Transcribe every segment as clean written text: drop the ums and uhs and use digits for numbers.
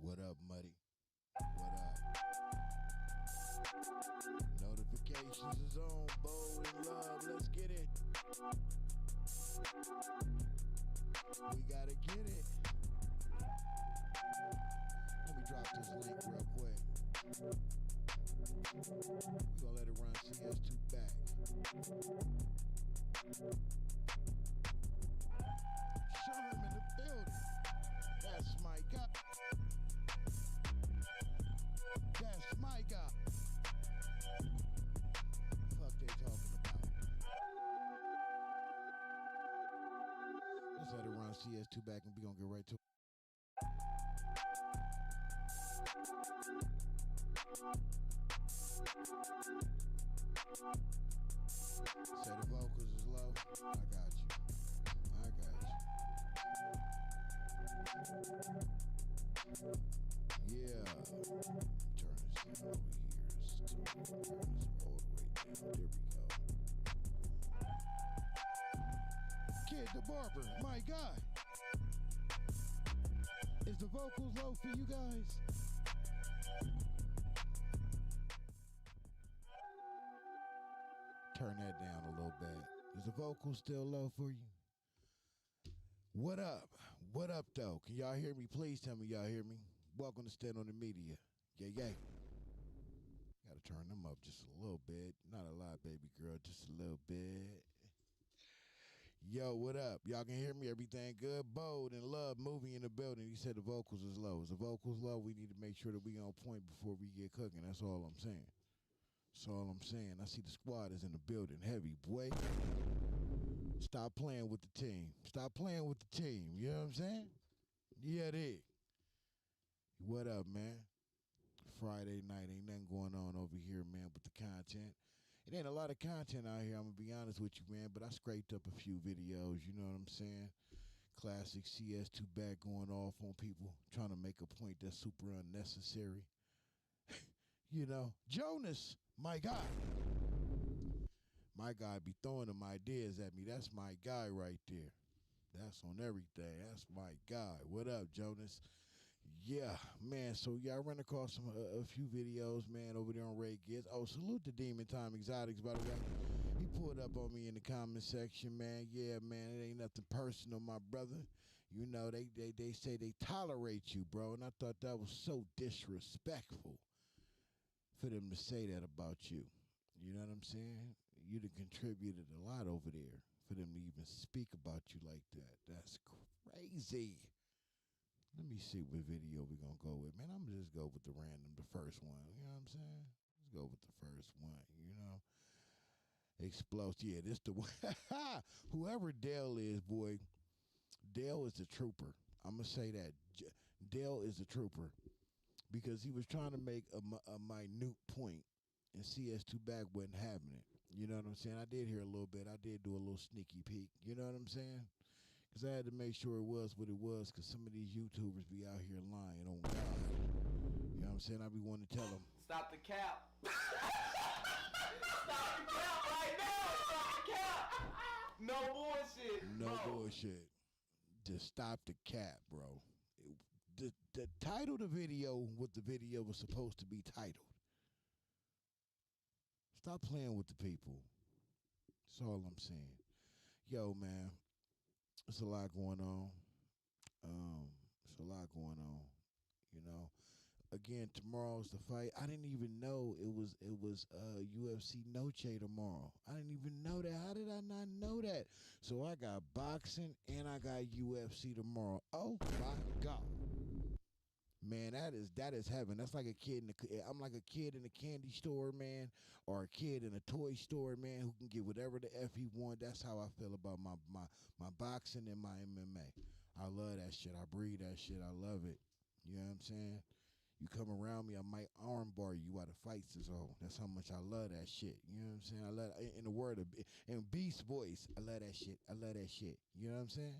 What up, Muddy? What up? Notifications is on. Bold and love. Let's get it. We gotta get it. Let me drop this link real quick. We gonna let it run CS2 back. Soim in the building. That's my guy. That's my guy. Fuck they talking about. Let's let it run CS2 back and we gonna get right to it. Say the vocals is low. I got you. I got you. Yeah. Turn this down over here. Turn this all the way down. There we go. Kid the Barber, my guy. Is the vocals low for you guys? Turn that down a little bit. Is the vocal still low for you? What up? What up, though? Can y'all hear me? Please tell me y'all hear me. Welcome to Stand on the Media. Yeah. Gotta turn them up just a little bit. Not a lot, baby girl. Just a little bit. Yo, what up? Y'all can hear me? Everything good? Bold and love moving in the building. He said the vocals is low. Is the vocals low? We need to make sure that we on point before we get cooking. That's all I'm saying. That's all I'm saying. I see the squad is in the building. Heavy, boy. Stop playing with the team. Stop playing with the team. You know what I'm saying? Yeah, they. What up, man? Friday night. Ain't nothing going on over here, man, with the content. It ain't a lot of content out here, I'm going to be honest with you, man, but I scraped up a few videos, you know what I'm saying? Classic CS2 back going off on people, trying to make a point that's super unnecessary. You know, Jonas, my guy. My guy be throwing them ideas at me. That's my guy right there. That's on everything. That's my guy. What up, Jonas? Yeah, man. So, yeah, I ran across a few videos, man, over there on Ray Gids. Oh, salute to Demon Time Exotics, by the way. He pulled up on me in the comment section, man. Yeah, man, it ain't nothing personal, my brother. You know, they say they tolerate you, bro, and I thought that was so disrespectful for them to say that about you. You know what I'm saying? You'd have contributed a lot over there for them to even speak about you like that. That's crazy. Let me see what video we're going to go with. Man, I'm going to just go with the first one. You know what I'm saying? Let's go with the first one, you know? Explosive. Yeah, this the one. Whoever Dell is, boy, Dell is a trooper. I'm going to say that. Dell is a trooper because he was trying to make a minute point, and CS2 back wasn't having it. You know what I'm saying? I did hear a little bit. I did do a little sneaky peek. You know what I'm saying? Because I had to make sure it was what it was, because some of these YouTubers be out here lying on God. You know what I'm saying? I be wanting to tell them. Stop the cap. Stop the cap right now. Stop the cap. No bullshit. No bullshit. Just stop the cap, bro. The title of the video, what the video was supposed to be titled. Stop playing with the people. That's all I'm saying. Yo, man, it's a lot going on. It's a lot going on. You know. Again, tomorrow's the fight. I didn't even know it was UFC Noche tomorrow. I didn't even know that. How did I not know that? So I got boxing and I got UFC tomorrow. Oh my god. Man, that is heaven. That's like a kid I'm like a kid in a candy store, man, or a kid in a toy store, man, who can get whatever the F he want. That's how I feel about my boxing and my MMA. I love that shit. I breathe that shit. I love it. You know what I'm saying? You come around me, I might armbar you while the fights is on. That's how much I love that shit. You know what I'm saying? I love in the word of in Beast voice. I love that shit. I love that shit. You know what I'm saying?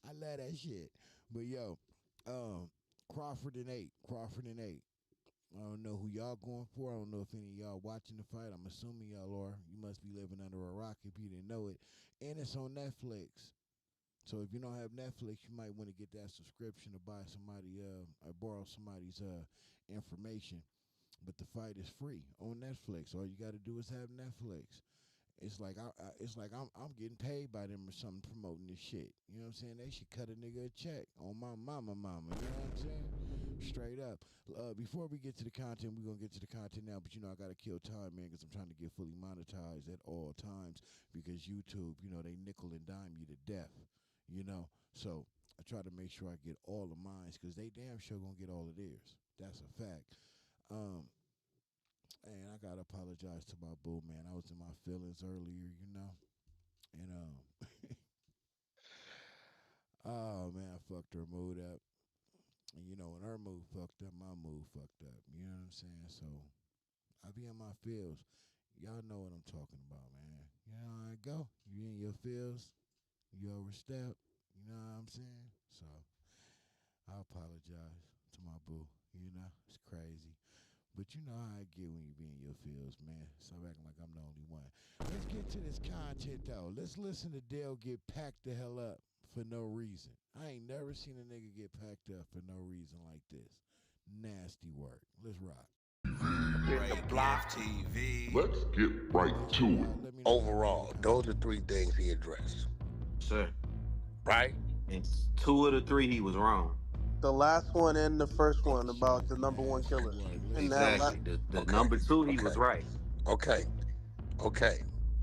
I love that shit. But yo, um, Crawford and 8. Crawford and 8. I don't know who y'all going for. I don't know if any of y'all watching the fight. I'm assuming y'all are. You must be living under a rock if you didn't know it. And it's on Netflix. So if you don't have Netflix, you might want to get that subscription to buy somebody or borrow somebody's information. But the fight is free on Netflix. All you got to do is have Netflix. It's like I'm getting paid by them or something promoting this shit. You know what I'm saying? They should cut a nigga a check on my mama. You know what I'm saying? Straight up. Before we get to the content, we're gonna get to the content now. But you know I gotta kill time, man, because I'm trying to get fully monetized at all times. Because YouTube, you know, they nickel and dime you to death. You know, so I try to make sure I get all of mine because they damn sure gonna get all of theirs. That's a fact. Um, and I gotta apologize to my boo, man. I was in my feelings earlier, you know, and oh man, I fucked her mood up. And you know, when her mood fucked up, my mood fucked up. You know what I'm saying? So I be in my feels. Y'all know what I'm talking about, man. You know how I go. You in your feels, you overstep. You know what I'm saying? So I apologize to my boo. You know, it's crazy. But you know how I get when you be in your fields, man. Stop acting like I'm the only one. Let's get to this content, though. Let's listen to Dell get packed the hell up for no reason. I ain't never seen a nigga get packed up for no reason like this. Nasty work. Let's rock. Break TV. Let's get right to it. Overall, those are three things he addressed, Sir. right? And two of the three he was wrong. The last one and the first one about the number one Nasty killer. work. And Let's that Exactly. The Okay, number two he was okay, right. okay, okay.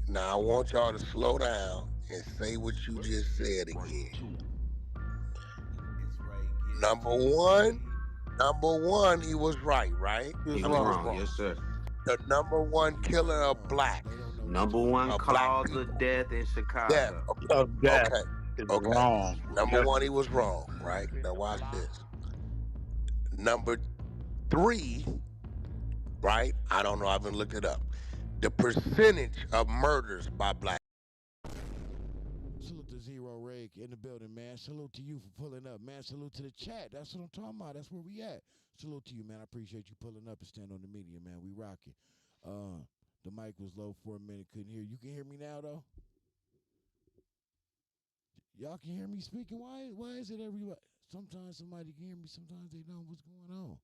Now I want y'all to slow down and say what you just said again. Number one, number one, he was right, right? he He was I mean, he was was wrong. wrong, wrong. yes, sir. The number one He was killer of wrong. They blacks, don't know what Number to one of believe. black cause of people, death in death. Chicago. of death Okay, is okay. wrong. Number Just one, he was wrong, right? Now watch this. Number three, right? I don't know. I haven't looked it up. The percentage of murders by black. Salute to Zero Rake in the building, man. Salute to you for pulling up, man. Salute to the chat. That's what I'm talking about. That's where we at. Salute to you, man. I appreciate you pulling up and stand on the media, man. We rocking. The mic was low for a minute. Couldn't hear. You can hear me now, though? Y'all can hear me speaking? Why is it everybody? Sometimes somebody can hear me. Sometimes they don't. What's going on?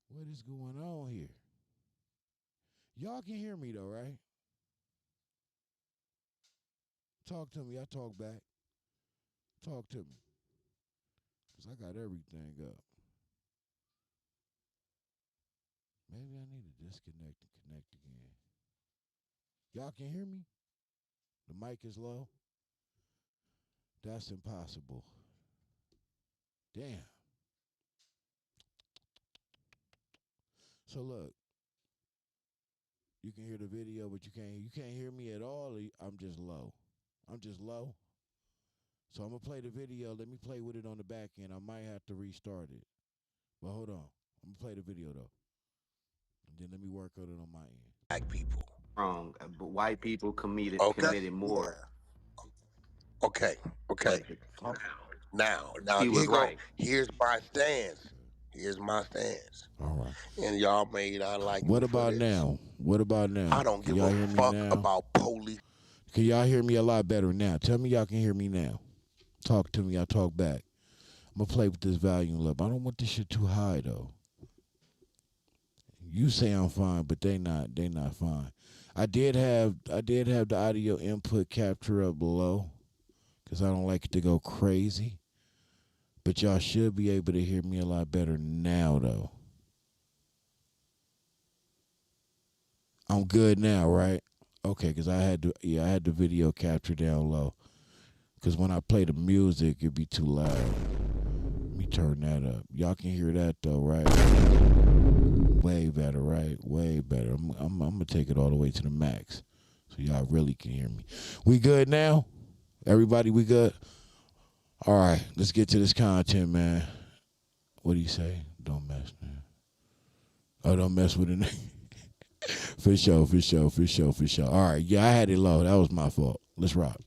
What is going on here? Y'all can hear me, though, right? Talk to me. I talk back. Talk to me. Because I got everything up. Maybe I need to disconnect and connect again. Y'all can hear me? The mic is low? That's impossible. Damn. So look, you can hear the video, but you can't hear me at all. I'm just low. I'm just low. So I'm gonna play the video. Let me play with it on the back end. I might have to restart it. But hold on. I'm gonna play the video though. And then let me work on it on my end. Black people. Wrong. But white people Okay. committed more. Yeah. Okay. Okay. But Now he was here go. right. Here's my stance. Here's my stance. All right. And y'all may not like What me for about this. now? What about I now? don't Can give y'all a hear me fuck now? about police. Can y'all hear me a lot better now? Tell me y'all can hear me now. Talk to me, I talk back. I'm gonna play with this volume level. I don't want this shit too high though. You say I'm fine, but they not fine. I did have the audio input capture up below because I don't like it to go crazy. But y'all should be able to hear me a lot better now though. I'm good now, right? Okay, because I had the video capture down low. Because when I play the music, it'd be too loud. Let me turn that up. Y'all can hear that though, right? Way better, right? Way better. I'm gonna take it all the way to the max, so y'all really can hear me. We good now? Everybody, we good? All right, let's get to this content, man. What do you say? Don't mess, man. Oh, don't mess with it. For sure. All right, yeah, I had it low. That was my fault. Let's rock.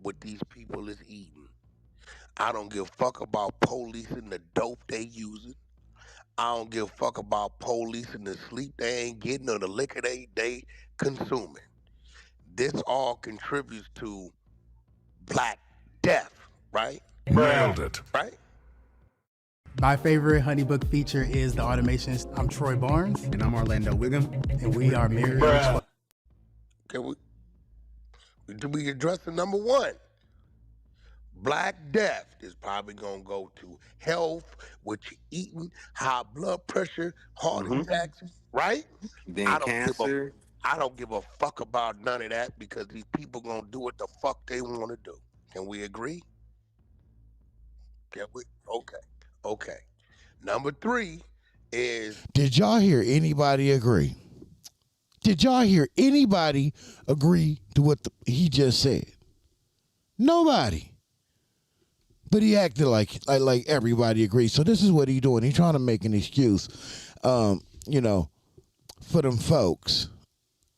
What these people is eating. I don't give a fuck about policing the dope they using. I don't give a fuck about policing the sleep they ain't getting or the liquor they consuming. This all contributes to black death, right? Nailed it. Right? My favorite Honeybook feature is the automations. I'm Troy Barnes. And I'm Orlando Wiggum. And we are married. Can we address the number one? Black death is probably gonna go to health, what you eating, high blood pressure, heart attacks, right? Then cancer. I don't give a fuck about none of that because these people gonna do what the fuck they want to do. Can we agree? Can we? Okay. Number 3 is. Did y'all hear anybody agree? Did y'all hear anybody agree to what he just said? Nobody. But he acted like everybody agrees. So this is what he doing. He trying to make an excuse, for them folks.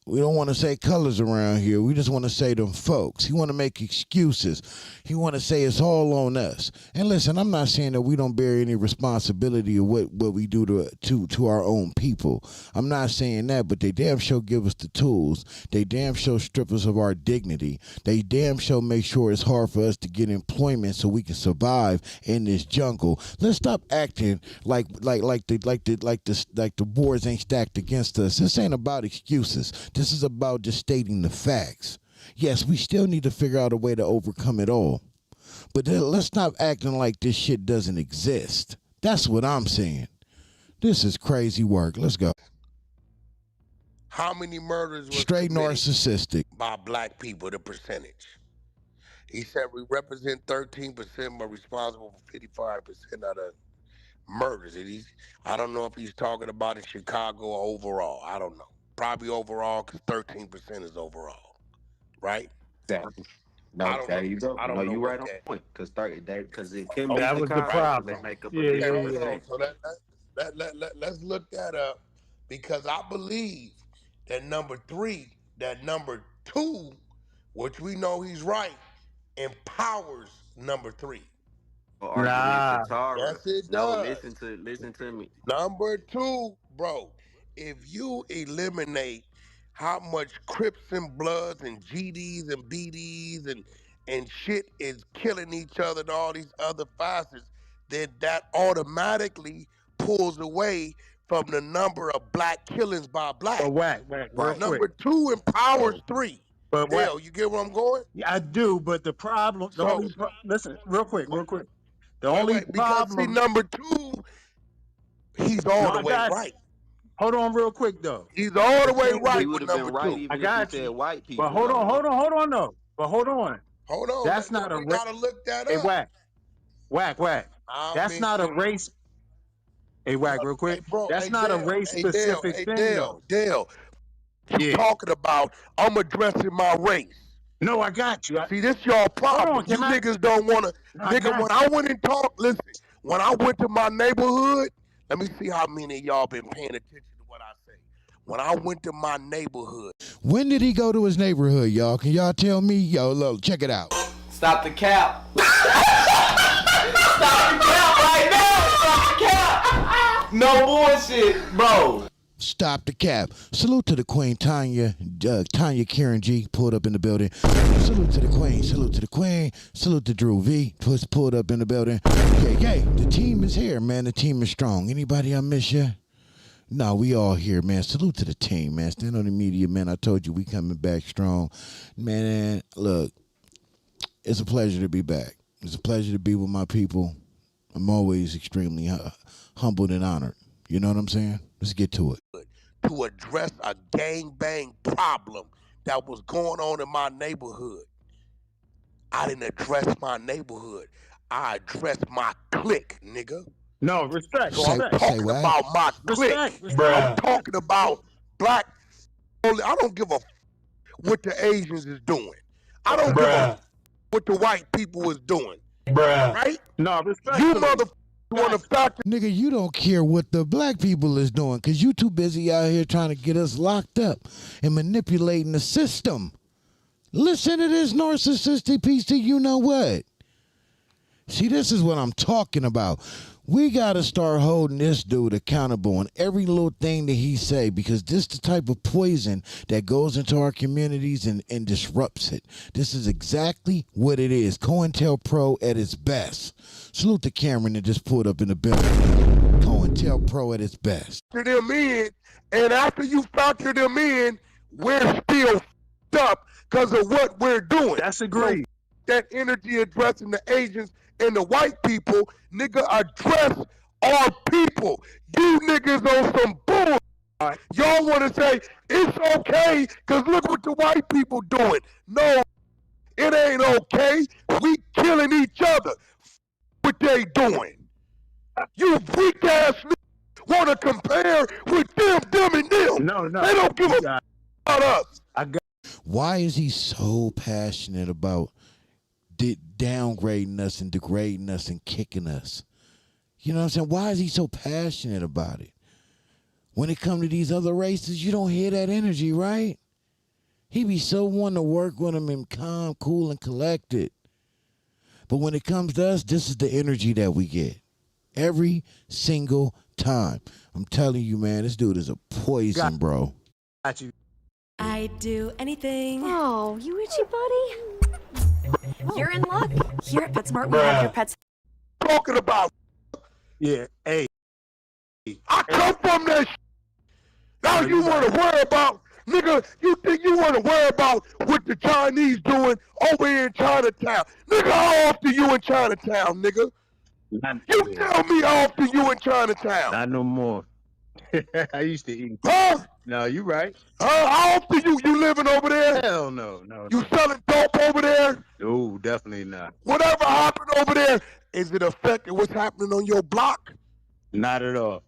We don't want to say colors around here. We just want to say them folks. He want to make excuses. He want to say it's all on us. And listen, I'm not saying that we don't bear any responsibility of what we do to our own people. I'm not saying that, but they damn sure give us the tools. They damn sure strip us of our dignity. They damn sure make sure it's hard for us to get employment so we can survive in this jungle. Let's stop acting like the boards ain't stacked against us. This ain't about excuses. This is about just stating the facts. Yes, we still need to figure out a way to overcome it all. But let's stop acting like this shit doesn't exist. That's what I'm saying. This is crazy work. Let's go. How many murders were straight narcissistic by black people, the percentage? He said we represent 13% but responsible for 55% of the murders. I don't know if he's talking about in Chicago or overall. I don't know. Probably overall, because 13% is overall, right? Exactly. No, there you go. No, you right on point. Because it can be that was the problem. They make up So let's look that up, because I believe that number 2, which we know he's right, empowers number 3. Yes, it no, does. listen to me. Number 2, bro. If you eliminate how much Crips and Bloods and GDs and BDs and shit is killing each other and all these other facets, then that automatically pulls away from the number of black killings by black. But right. Number 2 empowers 3. But Dell, you get where I'm going? Yeah, I do, but the problem. Listen, real quick. The only problem. Because see, number 2, he's all the way right. Hold on, real quick though. He's all the way right. He would have been right even I got if he said white people. But hold on though. Hold on. That's not a race. Gotta look that up. Hey, whack. That's not a race. Hey, whack, real quick. Bro, that's not Dell, a race specific thing. Dell. You talking about I'm addressing my race. No, I got you. See, this y'all problem. You niggas don't want to. Nigga, when I went and talked, listen, when I went to my neighborhood, let me see how many of y'all been paying attention to what I say. When I went to my neighborhood. When did he go to his neighborhood, y'all? Can y'all tell me? Yo, look, check it out. Stop the cap. Stop the cap right now. Stop the cap. No bullshit, bro. Stop the cap. Salute to the Queen Tanya Karen G pulled up in the building. Salute to the Queen. Salute to the Queen. Salute to Drew V pulled up in the building. Yeah. The team is here, man. The team is strong. Anybody I miss you? No, we all here, man. Salute to the team, man. Stand on the media, man. I told you we coming back strong. Man, look, it's a pleasure to be back. It's a pleasure to be with my people. I'm always extremely humbled and honored. You know what I'm saying? Let's get to it. To address a gangbang problem that was going on in my neighborhood. I didn't address my neighborhood. I addressed my clique, nigga. No, respect. So I'm talking about my clique. I'm talking about black. I don't give a what the Asians is doing. I don't give a what the white people is doing. Right? No, respect. You motherfuckers want to factor. Nigga, you don't care what the black people is doing because you too busy out here trying to get us locked up and manipulating the system. Listen to this narcissistic piece of you know what. See, this is what I'm talking about. We got to start holding this dude accountable on every little thing that he say because this is the type of poison that goes into our communities and disrupts it. This is exactly what it is. COINTELPRO at its best. Salute to Cameron that just pulled up in the building. COINTELPRO at its best. Factor them in, and after you factor them in, we're still f***ed up because of what we're doing. That's agreed. So that energy addressing the Asians and the white people, nigga, address our people. You niggas on some bull. Y'all want to say it's okay because look what the white people doing. No, it ain't okay. We killing each other. What they doing? You weak ass niggas want to compare with them and them. No. They don't give a f about us. Why is he so passionate about downgrading us and degrading us and kicking us? You know what I'm saying? Why is he so passionate about it? When it comes to these other races, you don't hear that energy, right? He be so wanting to work with them and calm, cool, and collected. But when it comes to us, this is the energy that we get. Every single time. I'm telling you, man, this dude is a poison, bro. Got you. I'd do anything. Oh, you itchy buddy? You're in luck. Here at PetSmart, we have your pets. Talking about. Yeah, hey. I come from that Now you want to worry about, nigga, you think you want to worry about what the Chinese doing over here in Chinatown. Nigga, how often you in Chinatown, nigga? You tell me how often you in Chinatown. Not no more. I used to eat. Huh? No, you right. How often you living over there? Hell no. You selling dope over there? No, definitely not. Whatever happened over there, is it affecting what's happening on your block? Not at all.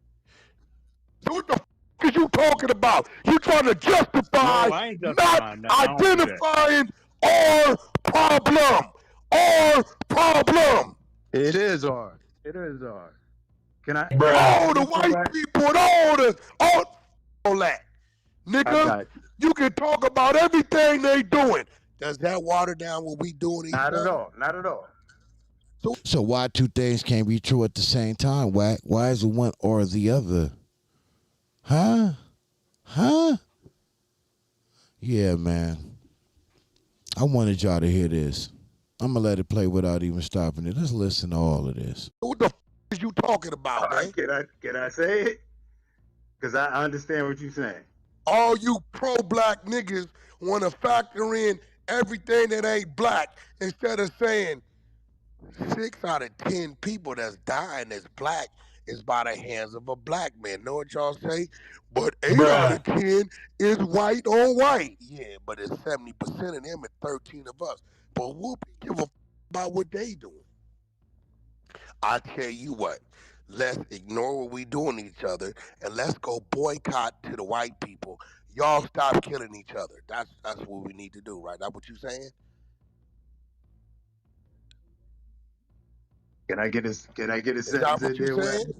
So what the f is you talking about? You trying to justify not identifying our problem. Our problem. It is hard. Can I? All the white people and all that. Nigga, you can talk about everything they doing. Does that water down what we doing? Not at all. So why two things can't be true at the same time, Wack? Why is it one or the other? Huh? Yeah, man. I wanted y'all to hear this. I'm going to let it play without even stopping it. Let's listen to all of this. What the f is you talking about, man? Can I say it? Because I understand what you're saying. All you pro-black niggas want to factor in everything that ain't black instead of saying 6 out of 10 people that's dying that's black is by the hands of a black man. Know what y'all say? But 8 out of 10 is white on white. Yeah, but it's 70% of them and 13 of us. But we'll give a f about what they doing. I tell you what, let's ignore what we doing to each other and let's go boycott to the white people. Y'all stop killing each other. That's what we need to do, right? That's what you saying? Can I get a sentence Is that what in you there? saying?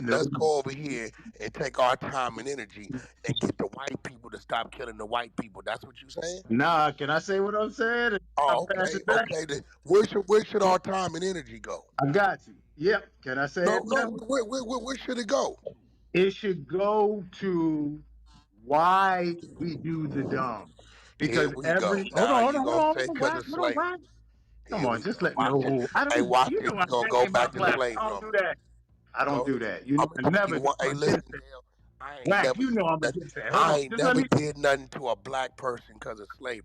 Let's go over here and take our time and energy and get the white people to stop killing the white people. That's what you saying? Nah, can I say what I'm saying? Oh, okay. Then where should our time and energy go? I got you. Yep. Can I say it? No. Where should it go? It should go to why we do the dumb. Here Because we go. every Now you gonna say because of hold on, slavery. whack. Come Here on, we just go. let Watch it. no. I Hey, don't. watch You this. know We gonna go ain't my back to black. I slavery don't on do me. that. I don't Go do ahead. that. You I'm know, I gonna tell never you do what. Hey, against listen, that. Dale. I ain't Whack, never you know did I'm nothing. against that. Hold I on, ain't just let never me. did nothing to a black person because of slavery.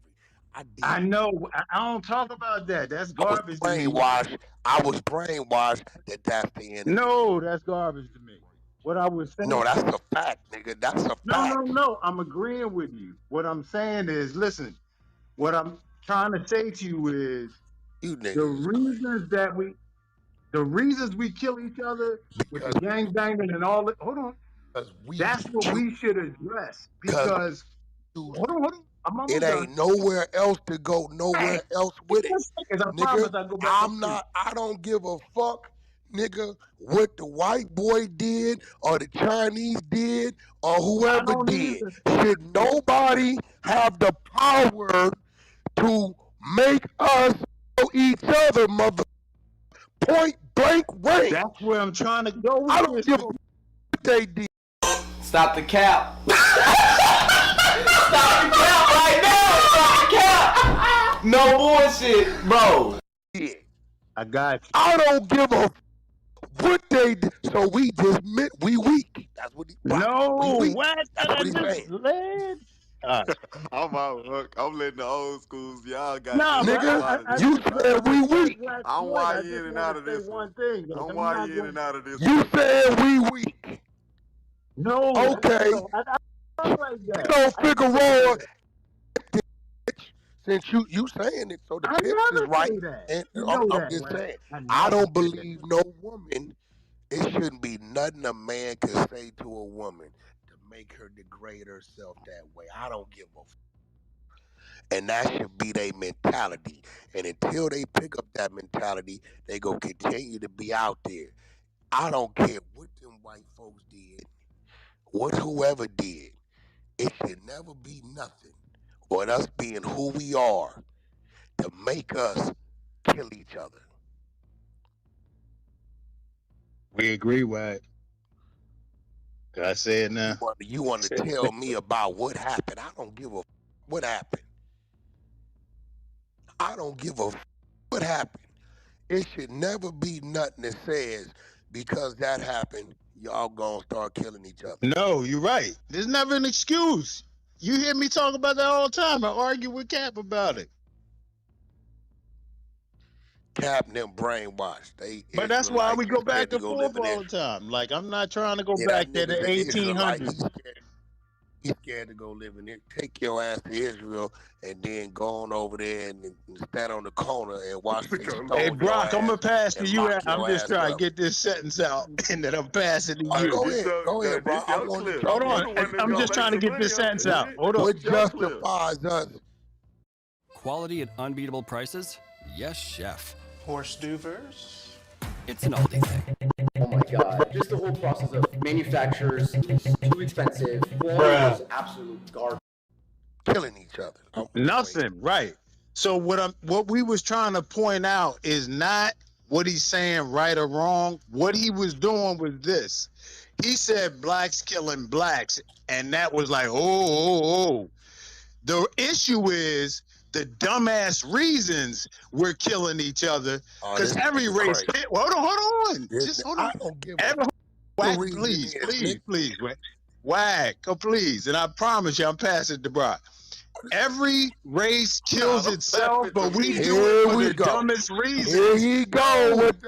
I I did. know. I don't talk about that. That's I was garbage to me. brainwashed. I was brainwashed that that's the enemy. No, that's garbage to me. What I was No, saying. that's a fact, nigga. That's a No, no, fact. no. I'm agreeing with you. What I'm saying is, listen. What I'm trying to say to you is You the niggas is crazy reasons that the reasons we kill each other with the because gang banging and all that. Hold on. we That's what choose. we should address Because because choose hold to. on, hold on. I'm It almost done. ain't nowhere else to go. Hey, Nowhere else give with me it, a second. I nigga. promise I'll go back on I'm mute. not. I don't give a fuck, nigga. What the white boy did, or the Chinese did, or I whoever don't did. either. Should nobody have the power to make us kill each other, mother? Point blank range. That's where I'm trying to go I with don't this. give a fuck what they did. Stop the cap. Stop the cap right now. Stop the cap. No bullshit, bro. I got you. I don't give a what they did. So we just meant we weak. That's what he rock. We No, weak. what? That's I what he's just saying. led. I'm out. Look, I'm letting the old schools. Y'all got No, this. but I'm Nigga, out of I this you just one. want to said we respect weak. Black's I'm point. I YN just and want out to of say this one. one thing. Like, I'm I'm not YN going. and out of this You one. said we weak. No, Okay. no, I don't like that. Tito I never say Figueroa, that. since you saying it, so the I pimps is never right. say that. And You I'm, know I'm that, just right? saying, I I never don't say that. believe no woman. It shouldn't be nothing a man could say to a woman to make her degrade herself that way. I don't give a and that should be their mentality. And until they pick up that mentality, they go continue to be out there. I don't care what them white folks did, what whoever did. It should never be nothing but us being who we are to make us kill each other. We agree, Wack. I say it now. You want to tell me about what happened? I don't give a what happened. I don't give a what happened. It should never be nothing that says because that happened, y'all gonna start killing each other. No, you're right. There's never an excuse. You hear me talk about that all the time. I argue with Cap about it. Cap and them brainwashed. They But that's why Israelite. we They go scared back to and go forth live in all the Israel. time. Like, I'm not trying to go Yeah, that back to the nigga's an Israelite. 1800s. He's scared to go live in it. Take your ass to Israel and then go on over there and stand on the corner and watch they Hey, stone your Brock, I'm ass going to pass to and you. lock I'm your just ass trying to up. get this sentence out, and then I'm passing to Oh, you. go ahead, bro. I want to Hold talk on. about I'm just trying to get this sentence out. Hold on. what justifies us. Quality at unbeatable prices? Yes, chef. Horse duvers. It's an Aldi thing. Oh my god. Just the whole process of manufacturers is too expensive. Quality is absolute garbage. Killing each other. Nothing, right. So what we was trying to point out is not what he's saying right or wrong. What he was doing was this. He said blacks killing blacks, and that was like, oh. The issue is the dumbass reasons we're killing each other because every race. Hold on. Just hold on. I don't give Whack, reason please, is, please, Whack, please, and I promise you, I'm passing to Brock. Every race kills itself, but we do it for the dumbest reasons. Here he go with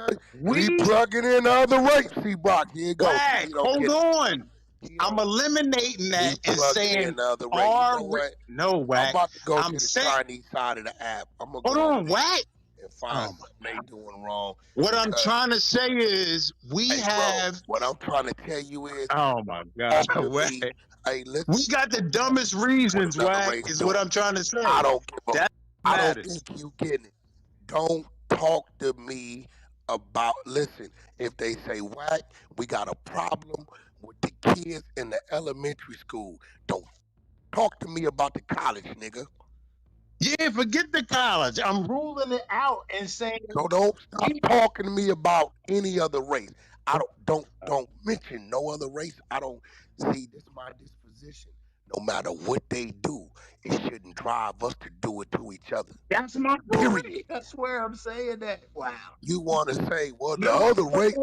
he plugging in other race. See, Brock, here he goes. Whack, hold on. I'm eliminating that and saying our you know what? No, Whack. I'm about to go I'm to the saying, Chinese side of the app. I'm gonna hold go on, Whack. and find something they doing wrong. What I'm trying to say is we have. Bro, what I'm trying to tell you is. Oh my God, Whack. Hey, listen, we got the dumbest reasons, Whack. Is what I'm trying to say. I don't give a. That I don't matters. think you getting it. Don't talk to me about. Listen, if they say Whack, we got a problem with the kids in the elementary school. Don't talk to me about the college, nigga. Yeah, forget the college. I'm ruling it out and saying. So don't stop talking to me about any other race. Don't mention no other race. I don't see this is my disposition. No matter what they do, it shouldn't drive us to do it to each other. That's my Period. point. I swear I'm saying that. Wow. You want to say, well, the No. other race?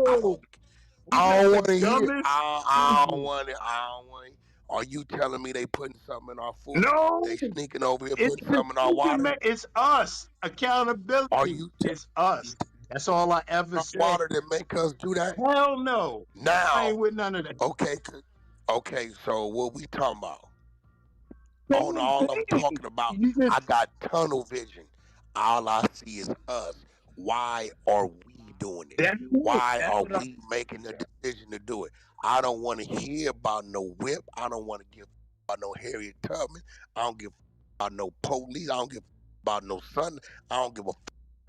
I don't want to hear. I don't want it. I don't want it. Are you telling me they putting something in our food? No. They sneaking over here putting something in our water? It's us. Accountability. Are you? It's us. That's all I ever said. Water that make us do that? Hell no. Now, I ain't with none of that. Okay. So what we talking about? All I'm talking about, I got tunnel vision. All I see is us. Why are we doing it? Why are we making the decision to do it? I don't want to hear about no whip. I don't want to give about no Harriet Tubman. I don't give about no police. I don't give about no son. I don't give a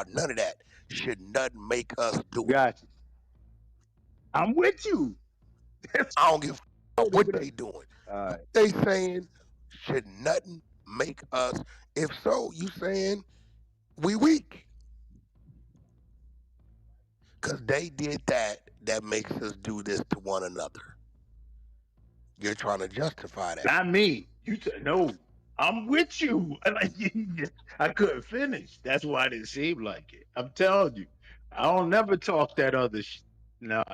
about none of that. Should nothing make us do it? Gotcha. I'm with you. I don't give about what they doing. They saying should nothing make us? If so, you saying we weak. Because they did that makes us do this to one another. You're trying to justify that. Not me. No, I'm with you. I couldn't finish. That's why it didn't seem like it. I'm telling you. I don't never talk that other shit. Nah.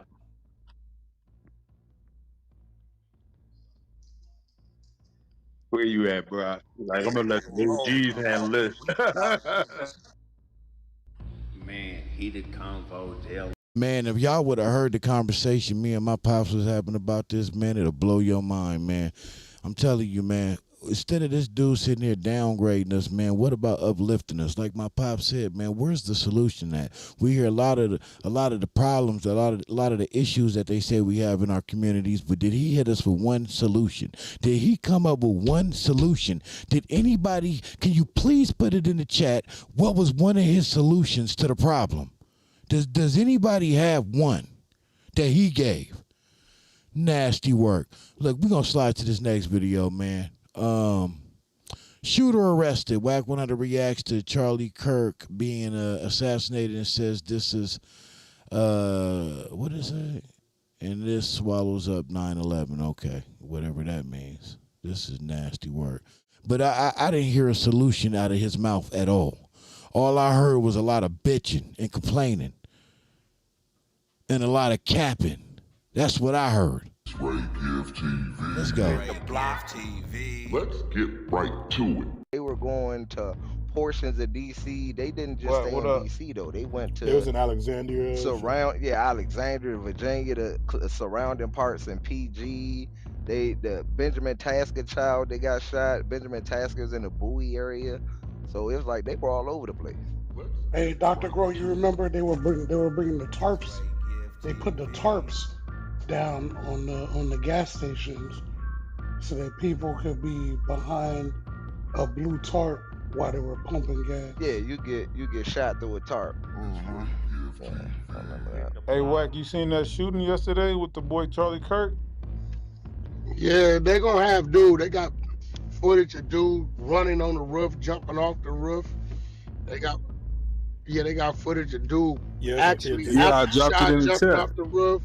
Where you at, bro? Like, I'm gonna let the G's handle this. Man, heated convo, Dell. Man, if y'all would have heard the conversation me and my pops was having about this, man, it'll blow your mind, man. I'm telling you, man. Instead of this dude sitting here downgrading us, man, what about uplifting us? Like my pop said, man, where's the solution at? We hear a lot of the problems, a lot of the issues that they say we have in our communities, but did he hit us with one solution? Did he come up with one solution? Did anybody, can you please put it in the chat, what was one of his solutions to the problem? Does anybody have one that he gave? Nasty work. Look, we're going to slide to this next video, man. Shooter arrested. WACK100 reacts to Charlie Kirk being assassinated and says this is, what is it? And this swallows up 9/11. Okay, whatever that means. This is nasty work. But I didn't hear a solution out of his mouth at all. All I heard was a lot of bitching and complaining and a lot of capping. That's what I heard. Let's go. Let's get right to it. They were going to portions of DC. They didn't just stay in DC though. They went to. It was in Alexandria. Alexandria, Virginia, the surrounding parts in PG. The Benjamin Tasker child, they got shot. Benjamin Tasker's in the Bowie area. So it was like they were all over the place. Hey, Dr. Grow, you remember they were bringing the tarps. They put the tarps down on the gas stations so that people could be behind a blue tarp while they were pumping gas. Yeah, you get shot through a tarp. Mm-hmm. Yeah, I remember that. Hey, Wack, you seen that shooting yesterday with the boy Charlie Kirk? Yeah, they gonna have dude. They got footage of dude running on the roof, jumping off the roof. They got footage of dude actually jumping off the roof.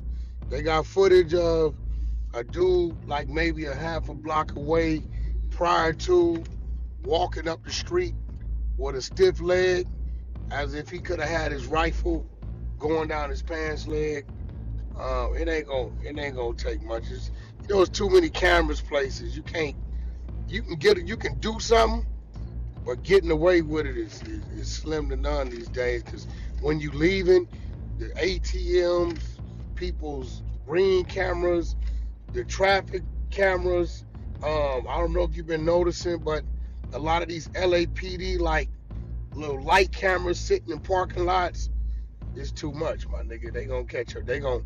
They got footage of a dude like maybe a half a block away prior to walking up the street with a stiff leg, as if he could have had his rifle going down his pants leg. It ain't gonna take much. There's too many cameras places. You can do something, but getting away with it is slim to none these days. Because when you leaving, the ATMs, people's ring cameras, the traffic cameras. I don't know if you've been noticing, but a lot of these LAPD like little light cameras sitting in parking lots is too much, my nigga. They gonna catch her. They gonna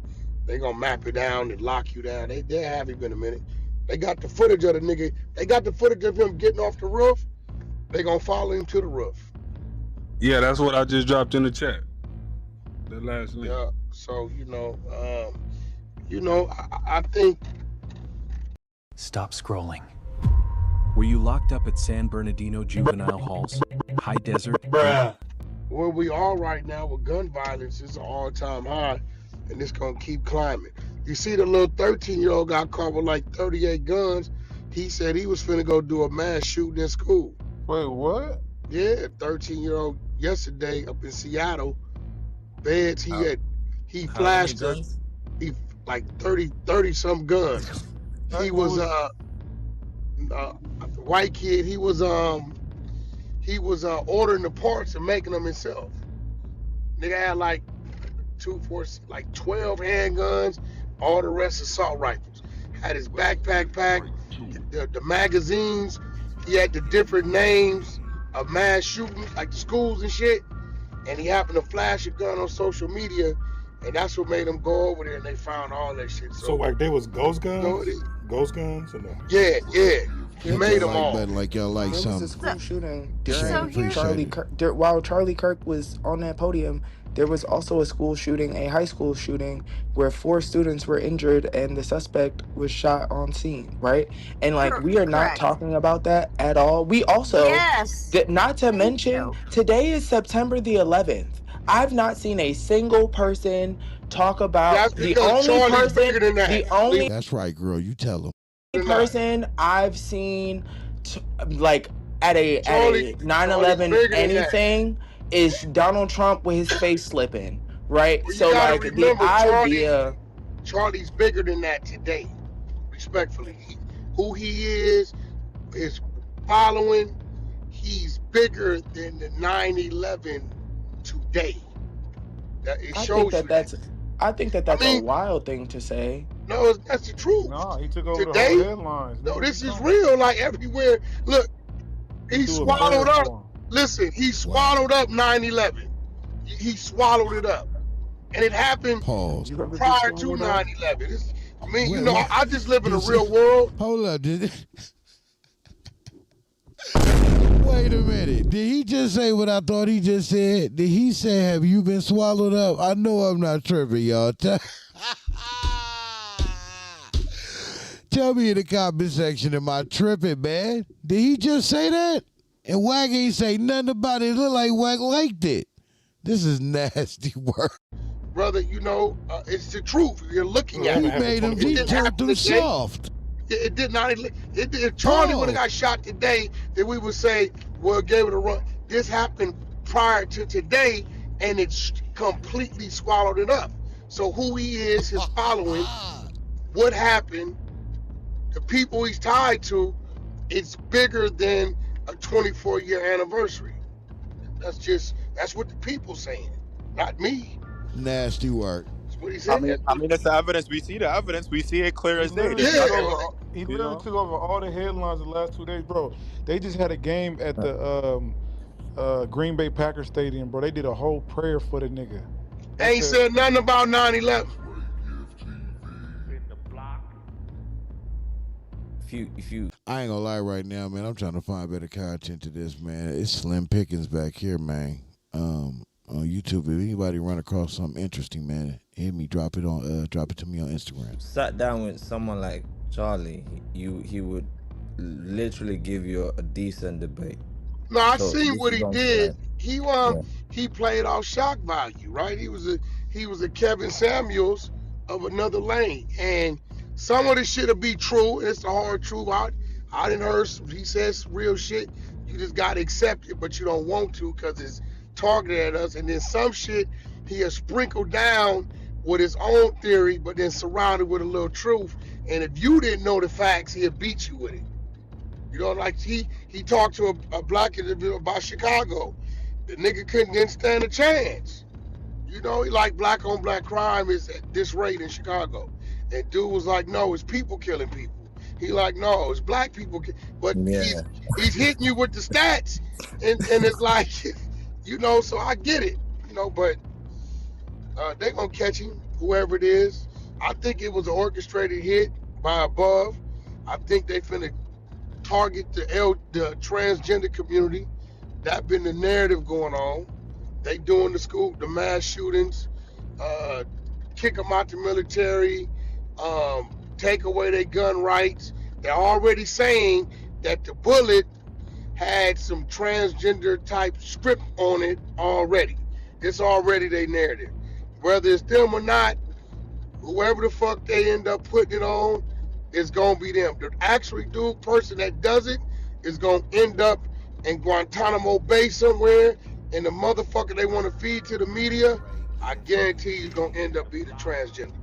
map it down and lock you down. They have you in a minute. They got the footage of the nigga. They got the footage of him getting off the roof. They gonna follow him to the roof. Yeah, that's what I just dropped in the chat. The last link. Yeah. So I think. Stop scrolling. Were you locked up at San Bernardino juvenile halls? High desert? Where we are right now with gun violence is an all-time high. and it's gonna keep climbing. You see, the little 13-year-old got caught with like 38 guns. He said he was finna go do a mass shooting in school. Wait, what? Yeah, 13-year-old yesterday up in Seattle. Beds, he How many flashed guns? he like 30 some guns. He was a white kid. He was ordering the parts and making them himself. Nigga had like 12 handguns, all the rest assault rifles. Had his backpack packed, the magazines. He had the different names of mass shootings, like the schools and shit. And he happened to flash a gun on social media, and that's what made him go over there. And they found all that shit. So like they was ghost guns? No, Ghost guns? Or no? yeah. He made them all. Button like y'all like There was something. a school shooting So during Charlie Kirk. While Charlie Kirk was on that podium, there was also a school shooting, a high school shooting, where 4 students were injured and the suspect was shot on scene, right? And like we are not talking about that at all. We also, not to mention, today is September the 11th. I've not seen a single person talk about the only person. The only That's right, girl. You tell them. person I've seen like at a 9/11 anything is Donald Trump with his face slipping, right? Well, so like the idea Charlie's bigger than that today, respectfully. Who he is, his following, he's bigger than the 9/11 today. I think that's a wild thing to say. No, that's the truth. No, he took over today, the whole headlines. No, this is real. Like everywhere. Look, he swallowed up. Listen, he swallowed up 9/11. He swallowed it up, and it happened prior to 9/11. I mean, I just live in a real world. Hold up, wait a minute. Did he just say what I thought he just said? Did he say, "Have you been swallowed up"? I know I'm not tripping, y'all. Tell me in the comment section, am I tripping, man? Did he just say that? And WACK ain't say nothing about it. It look like WACK liked it. This is nasty work. Brother, it's the truth. You're looking at it. He turned them soft. It did not. If Charlie would have got shot today, then we would say, well, gave it a run. This happened prior to today, and it's completely swallowed it up. So who he is, his following, what happened, the people he's tied to, it's bigger than a 24-year anniversary. That's what the people saying, not me. Nasty work. That's what he said. I mean, that's the evidence. We see the evidence. We see it clear as day. He literally took over all the headlines the last 2 days, bro. They just had a game at the Green Bay Packers Stadium, bro. They did a whole prayer for the nigga. They ain't said nothing about 9/11. I ain't gonna lie right now, man. I'm trying to find better content to this, man. It's slim pickings back here, man. On YouTube, if anybody run across something interesting, man, hit me. Drop it to me on Instagram. Sat down with someone like Charlie, he would literally give you a decent debate. No, I seen what he did. He played off shock value, right? He was a Kevin Samuels of another lane, and some of this shit'll be true. It's the hard truth. I didn't heard he says real shit. You just gotta accept it, but you don't want to because it's targeted at us. And then some shit he has sprinkled down with his own theory, but then surrounded with a little truth. And if you didn't know the facts, he'll beat you with it. Like he talked to a black individual about Chicago. The nigga didn't stand a chance. He like black on black crime is at this rate in Chicago. And dude was like, no, it's people killing people. He like, no, it's black people. But he's hitting you with the stats. And it's like, so I get it. But they gonna catch him, whoever it is. I think it was an orchestrated hit by above. I think they finna target the transgender community. That been the narrative going on. They doing the mass shootings, kick them out the military, take away their gun rights. They're already saying that the bullet had some transgender type script on it already. It's already their narrative. Whether it's them or not, whoever the fuck they end up putting it on, it's gonna be them. The actually person that does it is gonna end up in Guantanamo Bay somewhere, and the motherfucker they want to feed to the media, I guarantee you, is gonna end up being a transgender.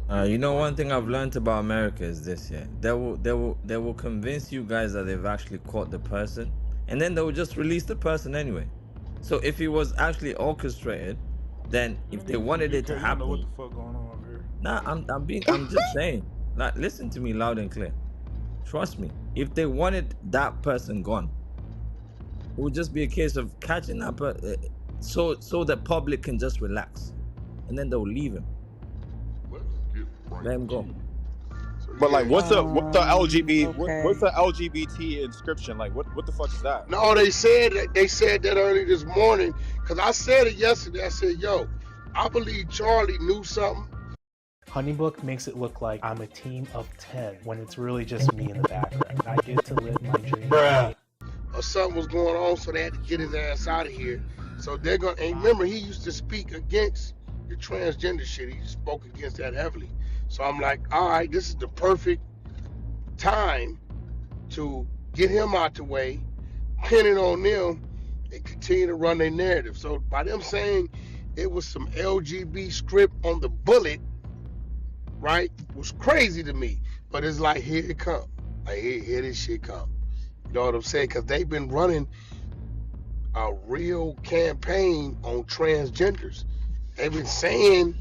You know, one thing I've learned about America is this, yeah. They will convince you guys that they've actually caught the person, and then they will just release the person anyway. So if it was actually orchestrated, then if they wanted it to You don't know what happen, the fuck going on over here. nah, I'm just saying. Like, listen to me loud and clear. Trust me. If they wanted that person gone, it would just be a case of catching up, so the public can just relax, and then they'll leave him. Let him go. But like, what's the Okay. what's the LGBT inscription? Like, what the fuck is that? No, they said that early this morning, because I said it yesterday. I said, yo, I believe Charlie knew something. Honeybook makes it look like I'm a team of 10 when it's really just me in the background. I get to live my dream. Or something was going on, so they had to get his ass out of here. So they're gonna, and remember, he used to speak against the transgender shit. He spoke against that heavily. So I'm like, all right, this is the perfect time to get him out the way, pin it on them, and continue to run their narrative. So by them saying it was some LGBT script on the bullet, right, was crazy to me. But it's like, here it come. Like, here this shit come. You know what I'm saying? Because they've been running a real campaign on transgenders. They've been saying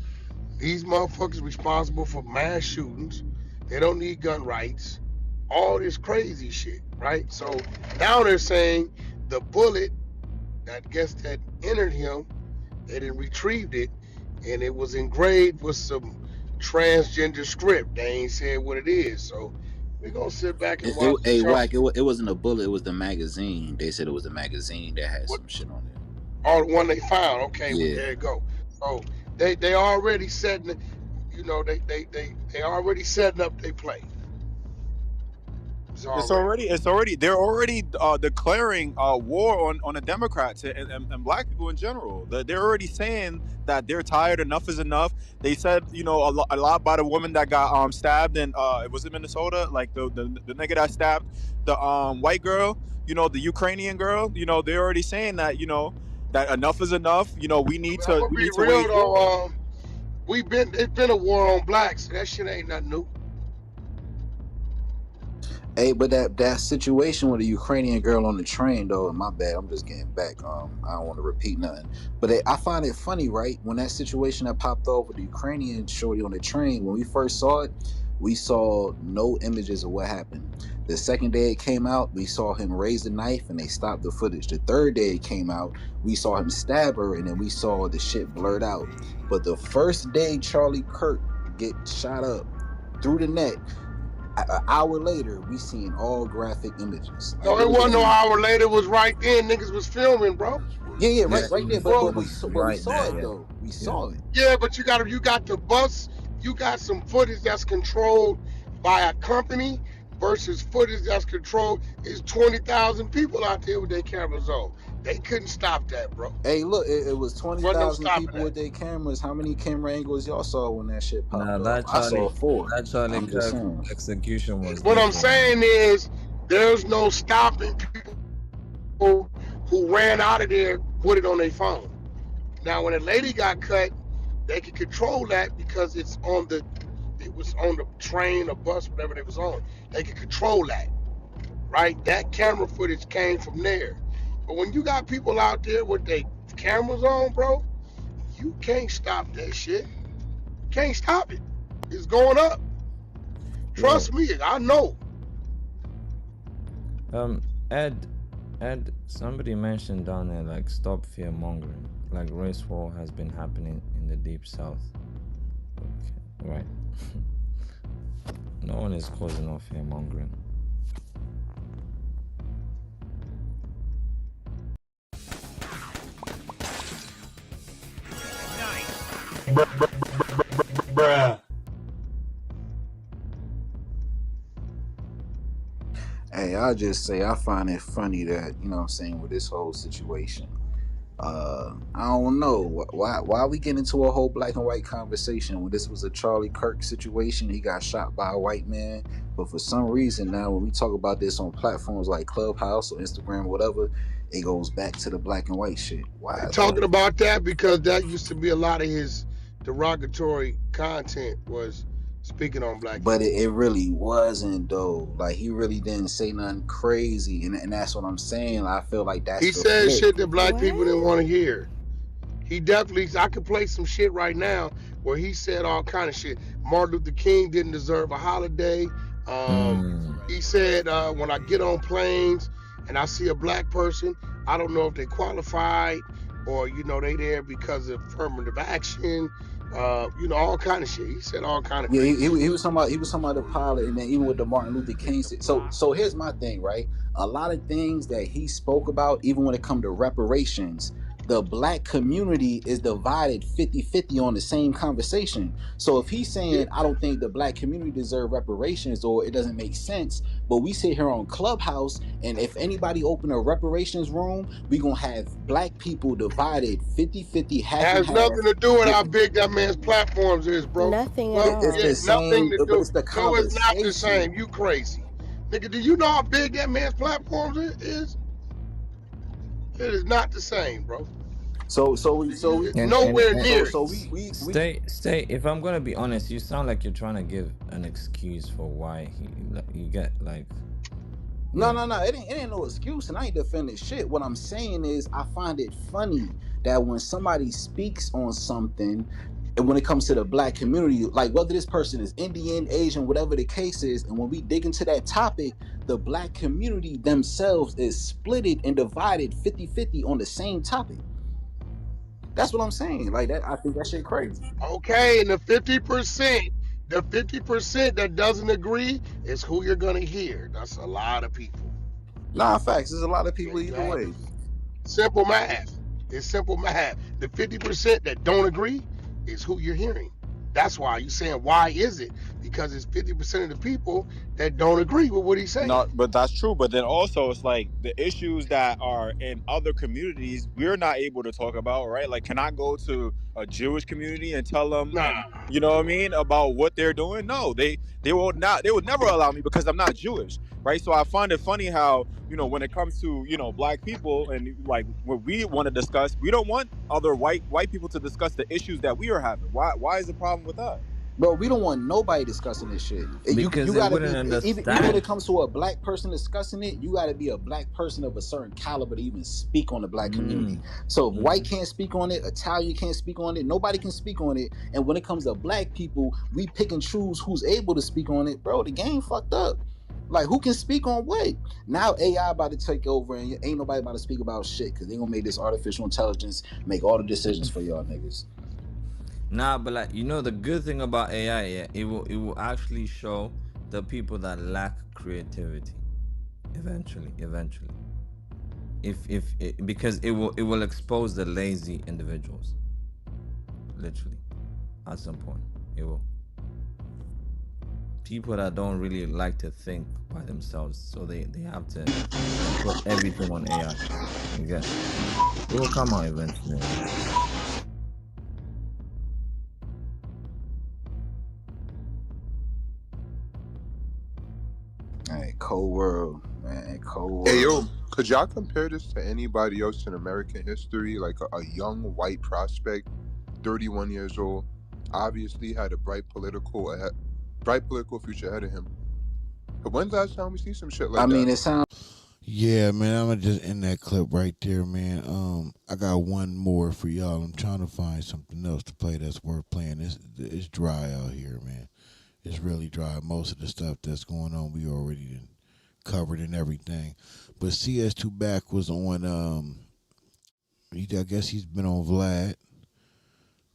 these motherfuckers responsible for mass shootings. They don't need gun rights. All this crazy shit, right? So now they're saying the bullet, I guess, that entered him, they didn't retrieved it, and it was engraved with some transgender script. They ain't said what it is. So we're going to sit back and watch the show. Wack, it wasn't a bullet, it was the magazine. They said it was the magazine that had some shit on it. Oh, the one they found. Okay, Yeah. well, there you go. So they already setting, you know, they already setting up their play. It's already they're already declaring war on the Democrats and black people in general. They're already saying that they're tired. Enough is enough. They said, you know, a lot by the woman that got stabbed in it was in Minnesota, like the nigga that stabbed the white girl, you know, the Ukrainian girl. You know, they're already saying that, you know, that enough is enough. You know, we need to Be wage real war. though. It's been a war on blacks. That shit ain't nothing new. Hey, but that situation with the Ukrainian girl on the train, though, and my bad, I'm just getting back. I don't want to repeat nothing. But I find it funny, right? When that situation that popped off with the Ukrainian shorty on the train, when we first saw it, we saw no images of what happened. The second day it came out, we saw him raise the knife and they stopped the footage. The third day it came out, we saw him stab her and then we saw the shit blurred out. But the first day Charlie Kirk get shot up through the neck, an hour later, we seen all graphic images. No, it wasn't no hour later. It was right then. Niggas was filming, bro. Yeah, right there. But we saw there, it though. We saw it. Yeah, but you got the bus. You got some footage that's controlled by a company versus footage that's controlled. It's 20,000 people out there with their cameras on. They couldn't stop that, bro. Hey, look, it was 20,000 people with their cameras. How many camera angles y'all saw when that shit popped up? I saw 4. That Charlie I'm just saying. Kirk execution was. What I'm saying is, there's no stopping people who ran out of there, put it on their phone. Now, when a lady got cut, they could control that because it was on the train or bus, whatever they was on. They could control that, right? That camera footage came from there. But when you got people out there with their cameras on, bro, you can't stop that shit. Can't stop it. It's going up. Trust me, I know. Ed, somebody mentioned down there, like, stop fear mongering. Like, race war has been happening in the deep south. Okay, right. No one is causing no fear mongering. Bruh. Hey, I'll just say I find it funny that, you know what I'm saying, with this whole situation, I don't know why we get into a whole black and white conversation when this was a Charlie Kirk situation. He got shot by a white man, but for some reason now when we talk about this on platforms like Clubhouse or Instagram or whatever, it goes back to the black and white shit. Why They is that? talking about that because that used to be a lot of his derogatory content was speaking on black But people. it really wasn't though. Like he really didn't say nothing crazy, and that's what I'm saying. I feel like that's He the said flip. shit that black people didn't want to hear. He definitely, I could play some shit right now where he said all kind of shit. Martin Luther King didn't deserve a holiday. He said, when I get on planes and I see a black person, I don't know if they qualified or, they there because of affirmative action, all kind of shit. He said all kind of Yeah, crazy shit. he was talking about the pilot, and then even with the Martin Luther King. So here's my thing, right? A lot of things that he spoke about, even when it come to reparations, the black community is divided 50-50 on the same conversation. So if he's Yeah. saying I don't think the black community deserve reparations or it doesn't make sense, but we sit here on Clubhouse, and if anybody open a reparations room, we gonna have black people divided 50-50, half and Has half. nothing to do with how big that man's platforms is, bro. Nothing at Well, It's yeah, the all. nothing same, to but do. it's the No, it's not the conversation. same. You crazy. Nigga, do you know how big that man's platforms is? It is not the same, bro. So And Nowhere and near it. stay. If I'm gonna be honest, you sound like you're trying to give an excuse for why you get like, no, yeah. no, no. It ain't no excuse, and I ain't defending shit. What I'm saying is, I find it funny that when somebody speaks on something, and when it comes to the black community, like whether this person is Indian, Asian, whatever the case is, and when we dig into that topic, the black community themselves is splitted and divided 50-50 on the same topic. That's what I'm saying. Like that, I think that shit crazy. Okay, and the 50% that doesn't agree is who you're gonna hear. That's a lot of people. Nah, facts. There's a lot of people either Exactly. way. Simple math. It's simple math. The 50% that don't agree is who you're hearing. That's why you're saying, why is it? Because it's 50% of the people that don't agree with what he's No, saying. but that's true. But then also, it's like the issues that are in other communities we're not able to talk about, right? Like, can I go to a Jewish community and tell them, Nah. and you know what I mean, about what they're doing? No, they will not. They would never allow me because I'm not Jewish, right? So I find it funny how when it comes to black people and like what we want to discuss, we don't want other white people to discuss the issues that we are having. Why is the problem with that? Bro, we don't want nobody discussing this shit. You Because they gotta wouldn't be even when it understand. comes to a black person discussing it, you gotta be a black person of a certain caliber to even speak on the black community. So if white can't speak on it, Italian can't speak on it, nobody can speak on it. And when it comes to black people, we pick and choose who's able to speak on it. Bro, the game fucked up. Like who can speak on what? Now AI about to take over and ain't nobody about to speak about shit because they gonna make this artificial intelligence make all the decisions for y'all niggas. Nah, but like the good thing about AI, yeah, it will actually show the people that lack creativity eventually. If because it will expose the lazy individuals, literally, at some point. It will. People that don't really like to think by themselves, so they have to put everything on AI. You get? It will come out eventually. Hey, cold world, man, cold Hey, yo, world. could y'all compare this to anybody else in American history? Like a young white prospect, 31 years old, obviously had a bright political future ahead of him. But when's the last time we see some shit I like mean, that? it sounds. Yeah, man, I'm gonna just end that clip right there, man. I got one more for y'all. I'm trying to find something else to play that's worth playing. It's dry out here, man. It's really dry. Most of the stuff that's going on, we already covered and everything. But CS2 Back was on. I guess he's been on Vlad,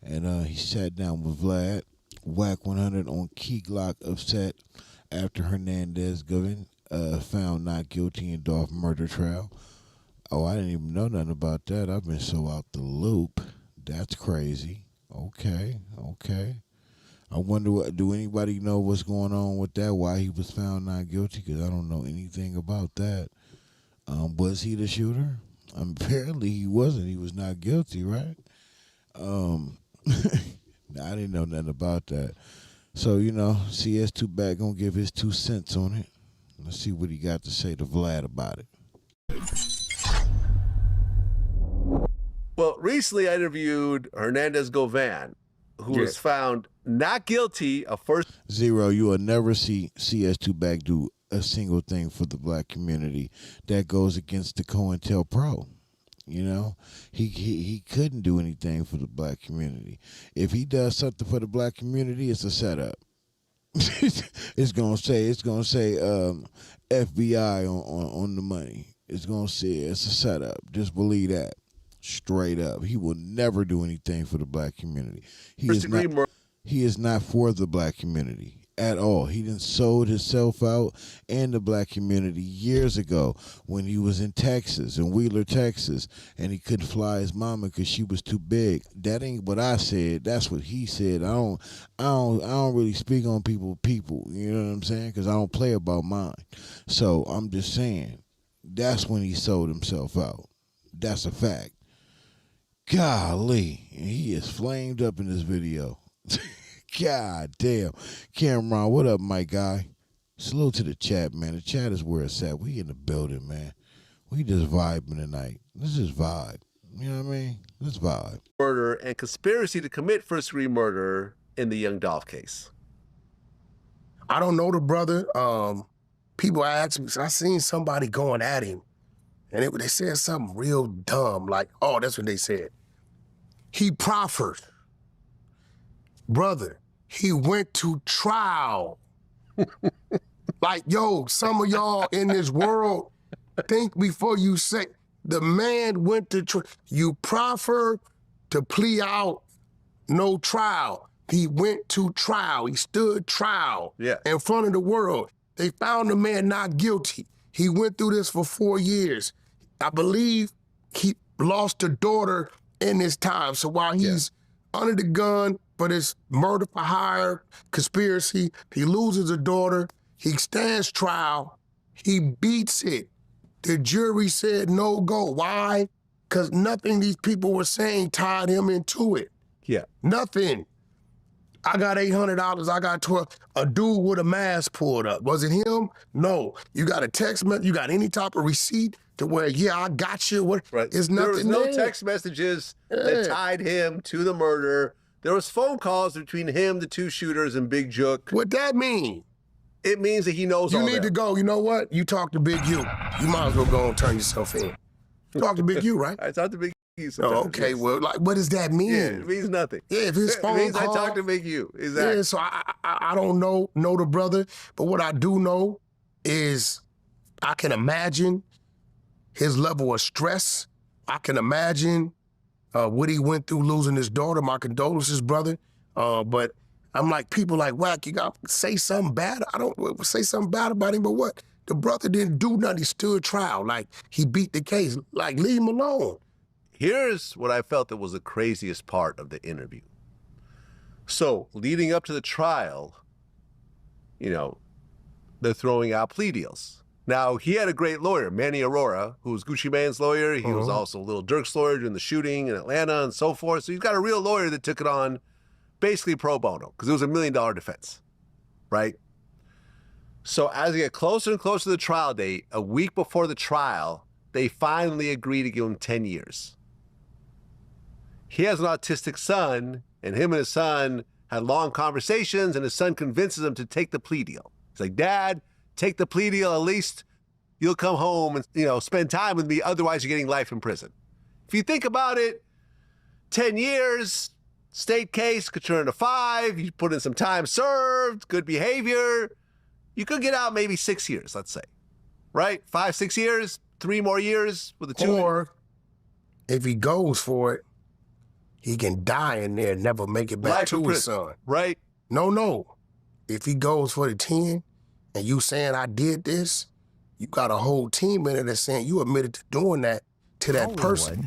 and he sat down with Vlad. WACK100 on key Glock upset after Hernandez Govan found not guilty in Dolph murder trial. Oh, I didn't even know nothing about that. I've been so out the loop. That's crazy. Okay, okay. I wonder do anybody know what's going on with that? Why he was found not guilty? Because I don't know anything about that. Was he the shooter? Apparently he wasn't. He was not guilty, right? I didn't know nothing about that. So, CS2 back gonna give his 2 cents on it. Let's see what he got to say to Vlad about it. Well, recently I interviewed Hernandez Govan, who was found not guilty of first. Zero, you will never see CS2 back do a single thing for the black community that goes against the COINTELPRO. He couldn't do anything for the black community. If he does something for the black community, it's a setup. it's gonna say FBI on the money. It's gonna say it's a setup. Just believe that. Straight up. He will never do anything for the black community. He is not for the black community at all. He done sold himself out and the black community years ago when he was in Texas, in Wheeler, Texas, and he couldn't fly his mama because she was too big. That ain't what I said. That's what he said. I don't really speak on people. You know what I'm saying? Because I don't play about mine. So I'm just saying that's when he sold himself out. That's a fact. Golly, he is flamed up in this video. God damn. Cameron, what up, my guy? Salute to the chat, man. The chat is where it's at. We in the building, man. We just vibing tonight. Let's just vibe. You know what I mean? Let's vibe. Murder and conspiracy to commit first-degree murder in the Young Dolph case. I don't know the brother. People ask me, I seen somebody going at him, and they said something real dumb, like, oh, that's what they said. He proffered. Brother, he went to trial. Like, yo, some of y'all in this world, think before you say, the man went to trial. You proffer to plea out, no trial. He went to trial. He stood trial in front of the world. They found the man not guilty. He went through this for 4 years. I believe he lost a daughter in this time. So while he's under the gun for this murder for hire conspiracy, he loses a daughter, he stands trial, he beats it. The jury said no go. Why? Because nothing these people were saying tied him into it. Yeah. Nothing. I got $800, I got 12. A dude with a mask pulled up. Was it him? No. You got a text message, you got any type of receipt to where, I got you. What? Right. It's nothing there was no there. text messages that tied him to the murder. There was phone calls between him, the 2 shooters, and Big Jook. What that mean? It means that he knows all You need that. to go. You know what? You talk to Big U. You might as well go and turn yourself in. You talk to Big U, right? I talk to Big U sometimes. Oh, okay. Well, like, what does that mean? Yeah, it means nothing. Yeah, if his phone it means call, I talk to Big U. Exactly. Yeah, so I don't know the brother, but what I do know is I can imagine his level of stress. I can imagine what he went through losing his daughter. My condolences, brother. But I'm like, people like, WACK, you got to say something bad. I don't say something bad about him, but what? The brother didn't do nothing. He stood trial. Like, he beat the case. Like, leave him alone. Here's what I felt that was the craziest part of the interview. So, leading up to the trial, they're throwing out plea deals. Now, he had a great lawyer, Manny Aurora, who was Gucci Mane's lawyer. He was also Lil Durk's lawyer during the shooting in Atlanta and so forth. So he's got a real lawyer that took it on basically pro bono, because it was $1 million defense, right? So as they get closer and closer to the trial date, a week before the trial, they finally agree to give him 10 years. He has an autistic son, and him and his son had long conversations, and his son convinces him to take the plea deal. He's like, Dad, take the plea deal, at least you'll come home and spend time with me, otherwise you're getting life in prison. If you think about it, 10 years, state case could turn to 5, you put in some time served, good behavior, you could get out maybe 6 years, let's say, right? 5, 6 years, 3 more years with the 2. Or if he goes for it, he can die in there and never make it back Life to in his prison, son. right? No. If he goes for the 10 and you saying I did this, you got a whole team in it that's saying you admitted to doing that to that person,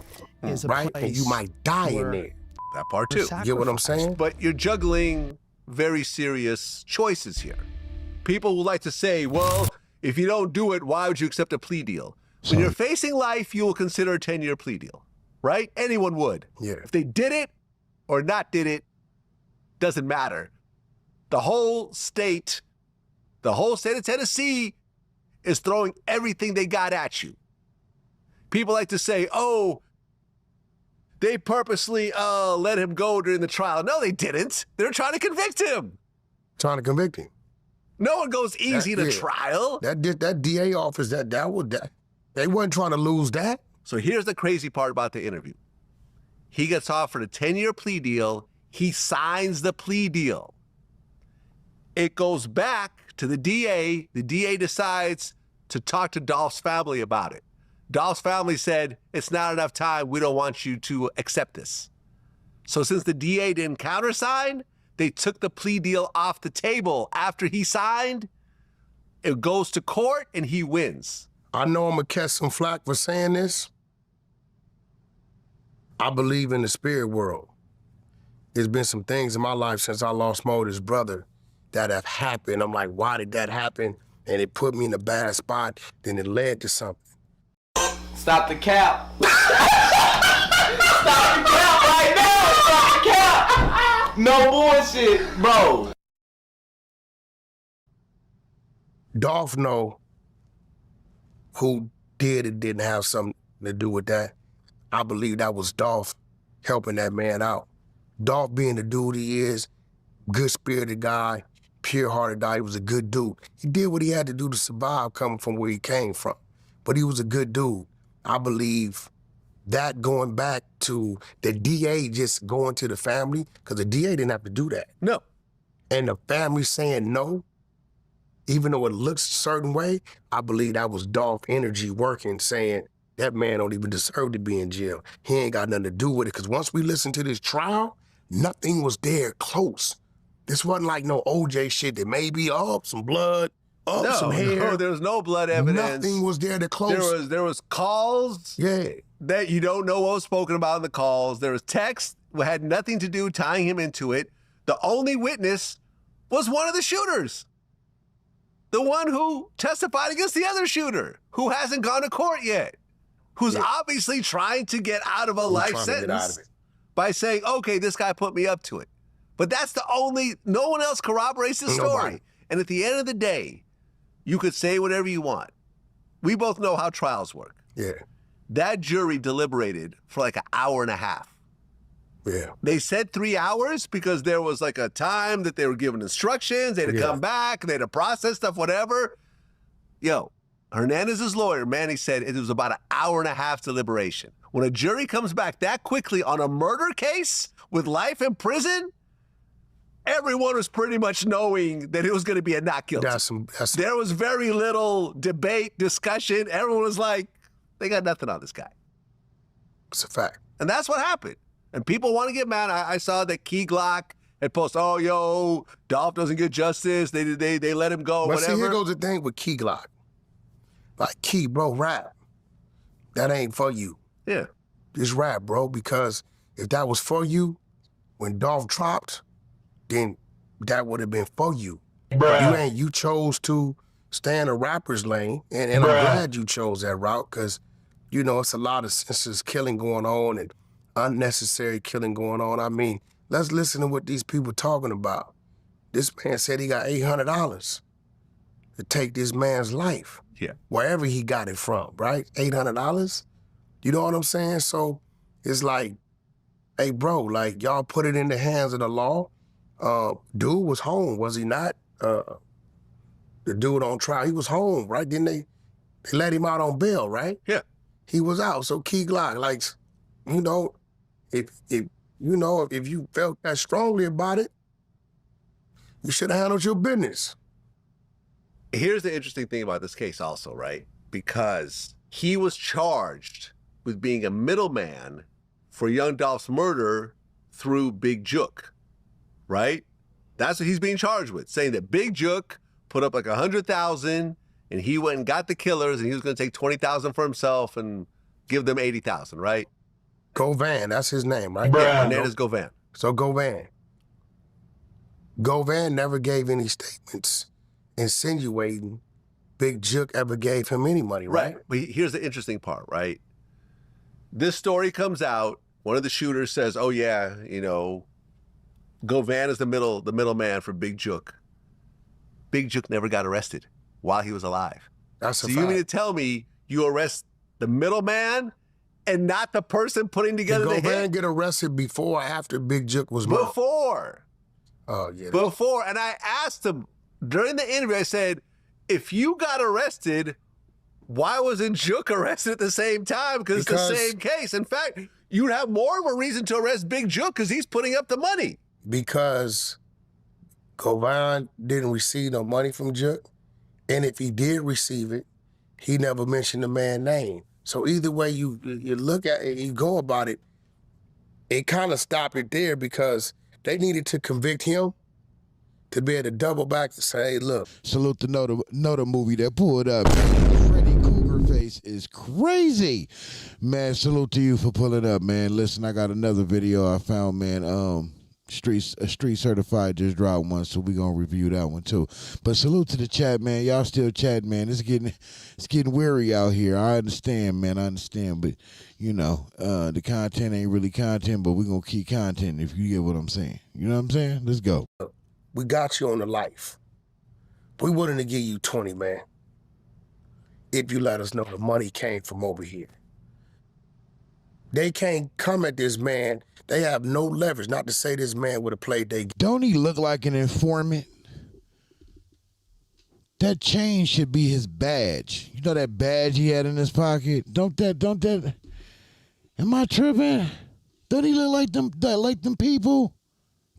right? And you might die in there. That part too. You get what I'm saying? But you're juggling very serious choices here. People will like to say, well, if you don't do it, why would you accept a plea deal? When you're facing life, you will consider a 10-year plea deal, right? Anyone would. Yeah. If they did it or not did it, doesn't matter. The whole state of Tennessee is throwing everything they got at you. People like to say, oh, they purposely let him go during the trial. No, they didn't. They're trying to convict him. Trying to convict him. No one goes easy to trial. That DA office, they wasn't trying to lose that. So here's the crazy part about the interview. He gets offered a 10-year plea deal. He signs the plea deal. It goes back to the DA. The DA decides to talk to Dolph's family about it. Dolph's family said, it's not enough time. We don't want you to accept this. So since the DA didn't countersign, they took the plea deal off the table. After he signed, it goes to court and he wins. I know I'm going to catch some flack for saying this. I believe in the spirit world. There's been some things in my life since I lost my oldest brother that have happened. I'm like, why did that happen? And it put me in a bad spot. Then it led to something. Stop the cap. Stop the cap right now. Stop the cap. No bullshit, bro. Dolph know who did and didn't have something to do with that. I believe that was Dolph helping that man out. Dolph being the dude he is, good-spirited guy, pure-hearted guy. He was a good dude. He did what he had to do to survive coming from where he came from. But he was a good dude. I believe that going back to the DA just going to the family, because the DA didn't have to do that. No. And the family saying no, even though it looks a certain way, I believe that was Dolph energy working, saying, that man don't even deserve to be in jail. He ain't got nothing to do with it, because once we listened to this trial, nothing was there close. This wasn't like no OJ shit that maybe, some blood, some hair. No, there was no blood evidence. Nothing was there to close. There was calls that you don't know what was spoken about in the calls. There was text that had nothing to do tying him into it. The only witness was one of the shooters. The one who testified against the other shooter, who hasn't gone to court yet, who's obviously trying to get out of a life sentence by saying, okay, this guy put me up to it. But that's no one else corroborates the story. Nobody. And at the end of the day, you could say whatever you want. We both know how trials work. Yeah. That jury deliberated for like an hour and a half. Yeah. They They said 3 hours because there was like a time that they were given instructions. They had to come back. They had to process stuff, whatever. Yo, Hernandez's lawyer, Manny, said it was about an hour and a half deliberation. When a jury comes back that quickly on a murder case with life in prison, everyone was pretty much knowing that it was going to be a not guilty. There was very little debate, discussion. Everyone was like, they got nothing on this guy. It's a fact. And that's what happened. And people want to get mad. I saw that Key Glock had posted, oh, yo, Dolph doesn't get justice. They let him go, but whatever. See, here goes the thing with Key Glock. Like, Key, bro, rap. That ain't for you. Yeah. Just rap, bro, because if that was for you, when Dolph dropped, then that would have been for you. You chose to stay in a rapper's lane, and I'm glad you chose that route, because, you know, it's a lot of senseless killing going on and unnecessary killing going on. I mean, let's listen to what these people talking about. This man said he got $800 to take this man's life. Yeah. Wherever he got it from, right? $800? You know what I'm saying? So it's like, hey, bro, like, y'all put it in the hands of the law. Dude was home, was he not? The dude on trial, he was home, right? Didn't they let him out on bail, right? Yeah. He was out. So Key Glock, like, you know, if you felt that strongly about it, you should have handled your business. Here's the interesting thing about this case also, right? Because he was charged with being a middleman for Young Dolph's murder through Big Jook, right? That's what he's being charged with, saying that Big Jook put up like $100,000 and he went and got the killers and he was going to take $20,000 for himself and give them $80,000, right? Govan, that's his name, right? Yeah, Hernandez Govan. So Govan never gave any statements insinuating Big Jook ever gave him any money, right? But here's the interesting part, right? This story comes out. One of the shooters says, "Oh yeah, you know, Govan is the middleman for Big Jook." Big Jook never got arrested while he was alive. That's a so fact. You mean to tell me you arrest the middleman and not the person putting together the hit? Did Govan get arrested before or after Big Jook was murdered? Before. Oh yeah. Before, and I asked him during the interview. I said, "If you got arrested, why wasn't Jook arrested at the same time? Because it's the same case. In fact, you'd have more of a reason to arrest Big Jook because he's putting up the money." Because Govan didn't receive no money from Jook, and if he did receive it, he never mentioned the man's name. So either way you look at it, you go about it, it kind of stopped it there because they needed to convict him to be able to double back and say, hey, look. Salute the Noda movie that pulled up. Freddy Cougar face is crazy. Man, salute to you for pulling up, man. Listen, I got another video I found, man. Street Certified just dropped one, so we gonna review that one too. But salute to the chat, man. Y'all still chatting, man. It's getting weary out here. I understand, man. I understand, but you know, the content ain't really content, but we gonna keep content if you get what I'm saying. You know what I'm saying? Let's go. We got you on the life. We willing to give you 20, man, if you let us know the money came from over here. They can't come at this man. They have no leverage. Not to say this man would have played they. Don't he look like an informant? That chain should be his badge. You know that badge he had in his pocket? Don't that, am I tripping? Don't he look like them people?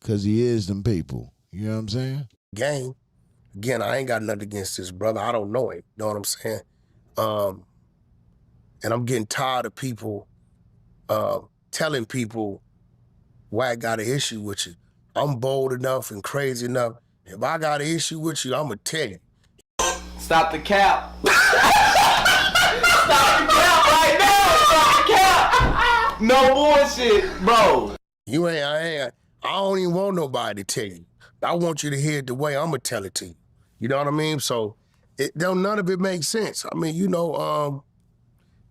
Cause he is them people. You know what I'm saying? Gang. Again, I ain't got nothing against this brother. I don't know him. You know what I'm saying? And I'm getting tired of people telling people WACK got an issue with you. I'm bold enough and crazy enough. If I got an issue with you, I'm going to tell you. Stop the cap. Stop the cap right now. Stop the cap. No bullshit, bro. I don't even want nobody to tell you. I want you to hear it the way I'm going to tell it to you. You know what I mean? So none of it makes sense. I mean, you know,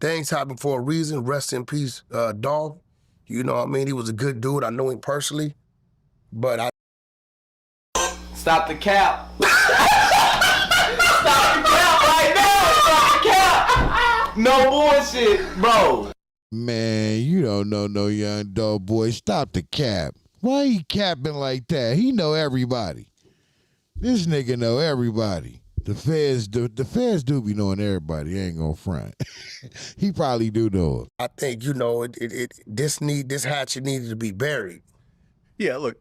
things happen for a reason. Rest in peace, Dolph. You know what I mean? He was a good dude. I know him personally. But I... Stop the cap. Stop the cap right now. Stop the cap. No bullshit, bro. Man, you don't know no young dog boy. Stop the cap. Why he capping like that? He know everybody. This nigga know everybody. The feds do be knowing everybody. Ain't gonna front. He probably do know it. I think, you know, this hatchet needed to be buried. Yeah, look,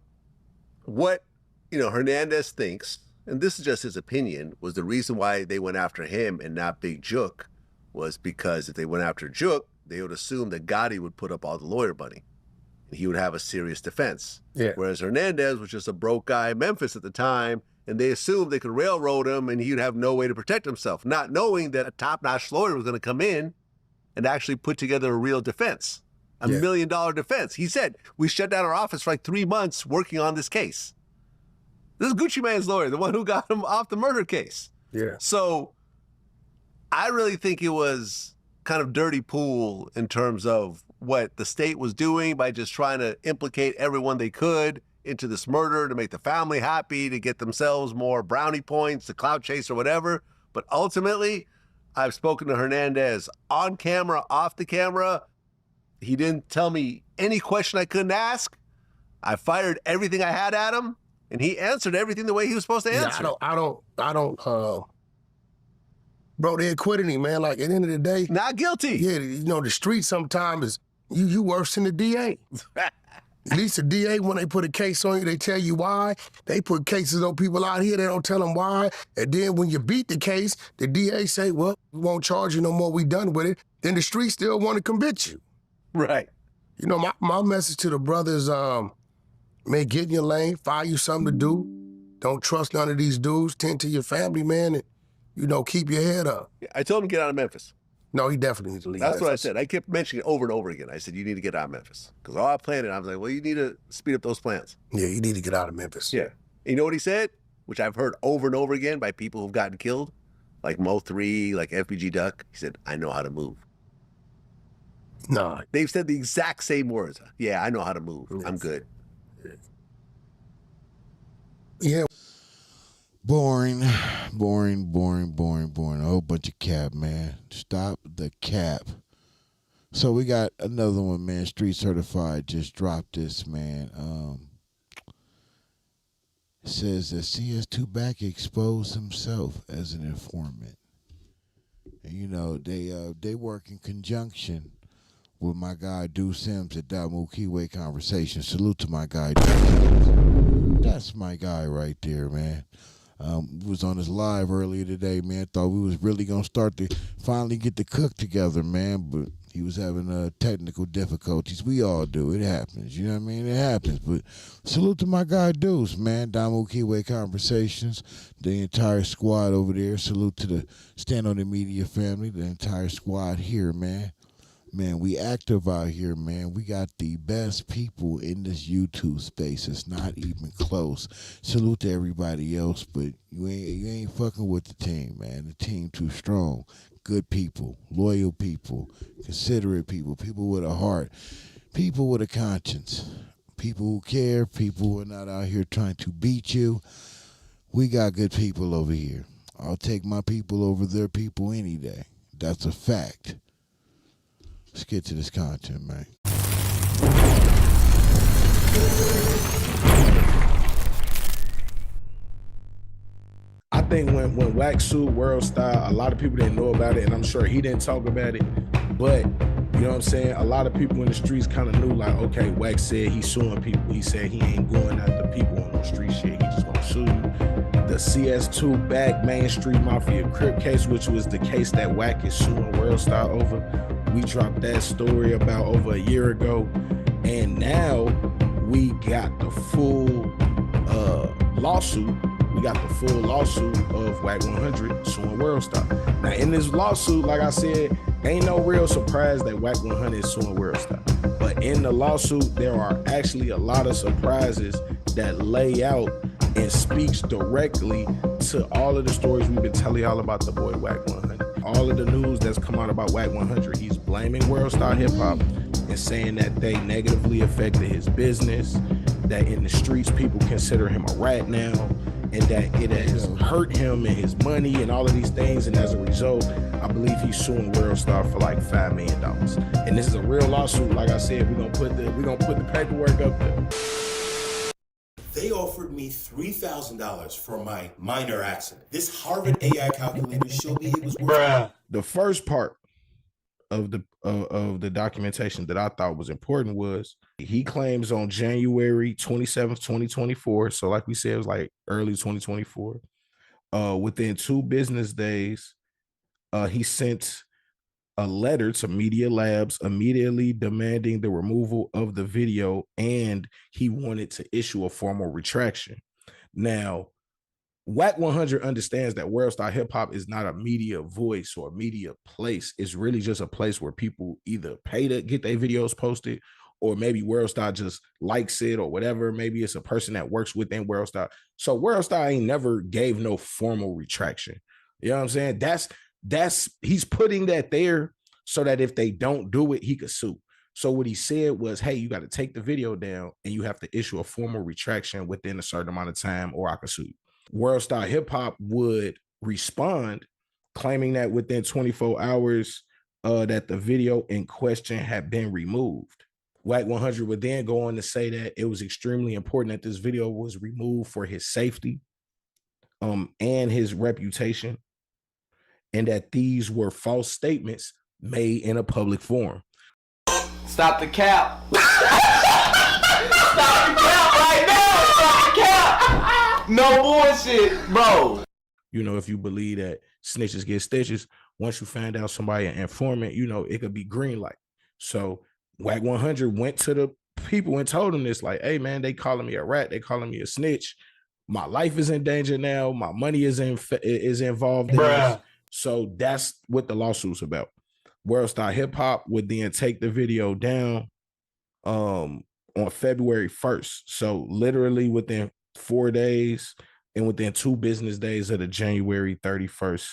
what, you know, Hernandez thinks, and this is just his opinion, was the reason why they went after him and not Big Jook was because if they went after Jook, they would assume that Gotti would put up all the lawyer money. He would have a serious defense. Yeah. Whereas Hernandez was just a broke guy in Memphis at the time, and they assumed they could railroad him and he'd have no way to protect himself, not knowing that a top-notch lawyer was going to come in and actually put together a real defense, a $1 million defense. He said, we shut down our office for like 3 months working on this case. This is Gucci Mane's lawyer, the one who got him off the murder case. Yeah. So I really think it was kind of dirty pool in terms of what the state was doing by just trying to implicate everyone they could into this murder to make the family happy, to get themselves more brownie points, to clout chase or whatever. But ultimately, I've spoken to Hernandez on camera, off the camera. He didn't tell me any question I couldn't ask. I fired everything I had at him, and he answered everything the way he was supposed to answer. I don't, bro, they acquitted him, man. Like, at the end of the day. Not guilty. Yeah, you know, the street sometimes is, you worse than the DA. At least the DA, when they put a case on you, they tell you why. They put cases on people out here, they don't tell them why. And then when you beat the case, the DA say, well, we won't charge you no more, we done with it. Then the street still want to convict you. Right. You know, my message to the brothers, man, get in your lane, find you something to do. Don't trust none of these dudes. Tend to your family, man, and, you know, keep your head up. I told him to get out of Memphis. No, he definitely needs to leave. That's Memphis. what I said. I kept mentioning it over and over again. I said, you need to get out of Memphis. Because all I planned it, I was like, well, you need to speed up those plans. Yeah, you need to get out of Memphis. Yeah. You know what he said? Which I've heard over and over again by people who've gotten killed? like Mo3, like FBG Duck. He said, I know how to move. No. They've said the exact same words. Yeah, I know how to move. I'm good. Yeah. Boring. A whole bunch of cap, man. Stop the cap. So we got another one, man. Street Certified just dropped this, man. It says that CS2 back exposed himself as an informant. And you know, they work in conjunction with my guy Deuce Sims at Damu Keyway Conversation. Salute to my guy Deuce Sims. That's my guy right there, man. Was on his live earlier today, man. Thought we was really gonna start to finally get the cook together, man. But he was having technical difficulties. We all do. It happens. You know what I mean? It happens. But salute to my guy Deuce, man. Damu Keyway Conversations, the entire squad over there. Salute to the Stand on the Media family, the entire squad here, man. Man, we active out here, man. We got the best people in this YouTube space. It's not even close. Salute to everybody else, but you ain't fucking with the team, man. The team too strong. Good people, loyal people, considerate people, people with a heart, people with a conscience, people who care, people who are not out here trying to beat you. We got good people over here. I'll take my people over their people any day. That's a fact. Let's get to this content, man. I think when WACK sued World Style, a lot of people didn't know about it, and I'm sure he didn't talk about it. But you know what I'm saying? A lot of people in the streets kind of knew, like, okay, WACK said he's suing people. He said he ain't going after people on no street shit. He just gonna sue the CS2 back Main Street Mafia Crip case, which was the case that WACK is suing World Style over. We dropped that story about over a year ago, and now we got the full lawsuit. We got the full lawsuit of WACK100 suing World Star. Now, in this lawsuit, like I said, ain't no real surprise that WACK100 is suing World Star. But in the lawsuit, there are actually a lot of surprises that lay out and speaks directly to all of the stories we've been telling y'all about the boy WACK100. All of the news that's come out about WACK100, he's blaming World Star Hip Hop and saying that they negatively affected his business, that in the streets people consider him a rat now, and that it has hurt him and his money and all of these things. And as a result, I believe he's suing World Star for like $5 million. And this is a real lawsuit. Like I said, we're gonna put the paperwork up there. They offered me $3,000 for my minor accident. This Harvard AI calculator showed me it was worth. The first part of the documentation that I thought was important was he claims on January 27th, 2024. So like we said, it was like early 2024. Within 2 business days, he sent a letter to Media Labs immediately demanding the removal of the video, and he wanted to issue a formal retraction. Now, WACK100 understands that World Star Hip Hop is not a media voice or a media place. It's really just a place where people either pay to get their videos posted, or maybe World Star just likes it or whatever. Maybe it's a person that works within World Star. So World Star ain't never gave no formal retraction. You know what I'm saying? That's he's putting that there so that if they don't do it, he could sue. So what he said was, hey, you got to take the video down and you have to issue a formal retraction within a certain amount of time, or I could sue you. World Star Hip Hop would respond, claiming that within 24 hours that the video in question had been removed. WACK100 would then go on to say that it was extremely important that this video was removed for his safety and his reputation, and that these were false statements made in a public forum. Stop the cap. Stop the cap right now. Stop the cap. No bullshit, bro. You know, if you believe that snitches get stitches, once you find out somebody an informant, you know, it could be green light. So WACK100 went to the people and told them this, like, hey man, they calling me a rat, they calling me a snitch. My life is in danger now. My money is involved in this. So that's what the lawsuit's about. World Star Hip Hop would then take the video down on February 1st. So literally within 4 days and within 2 business days of the January 31st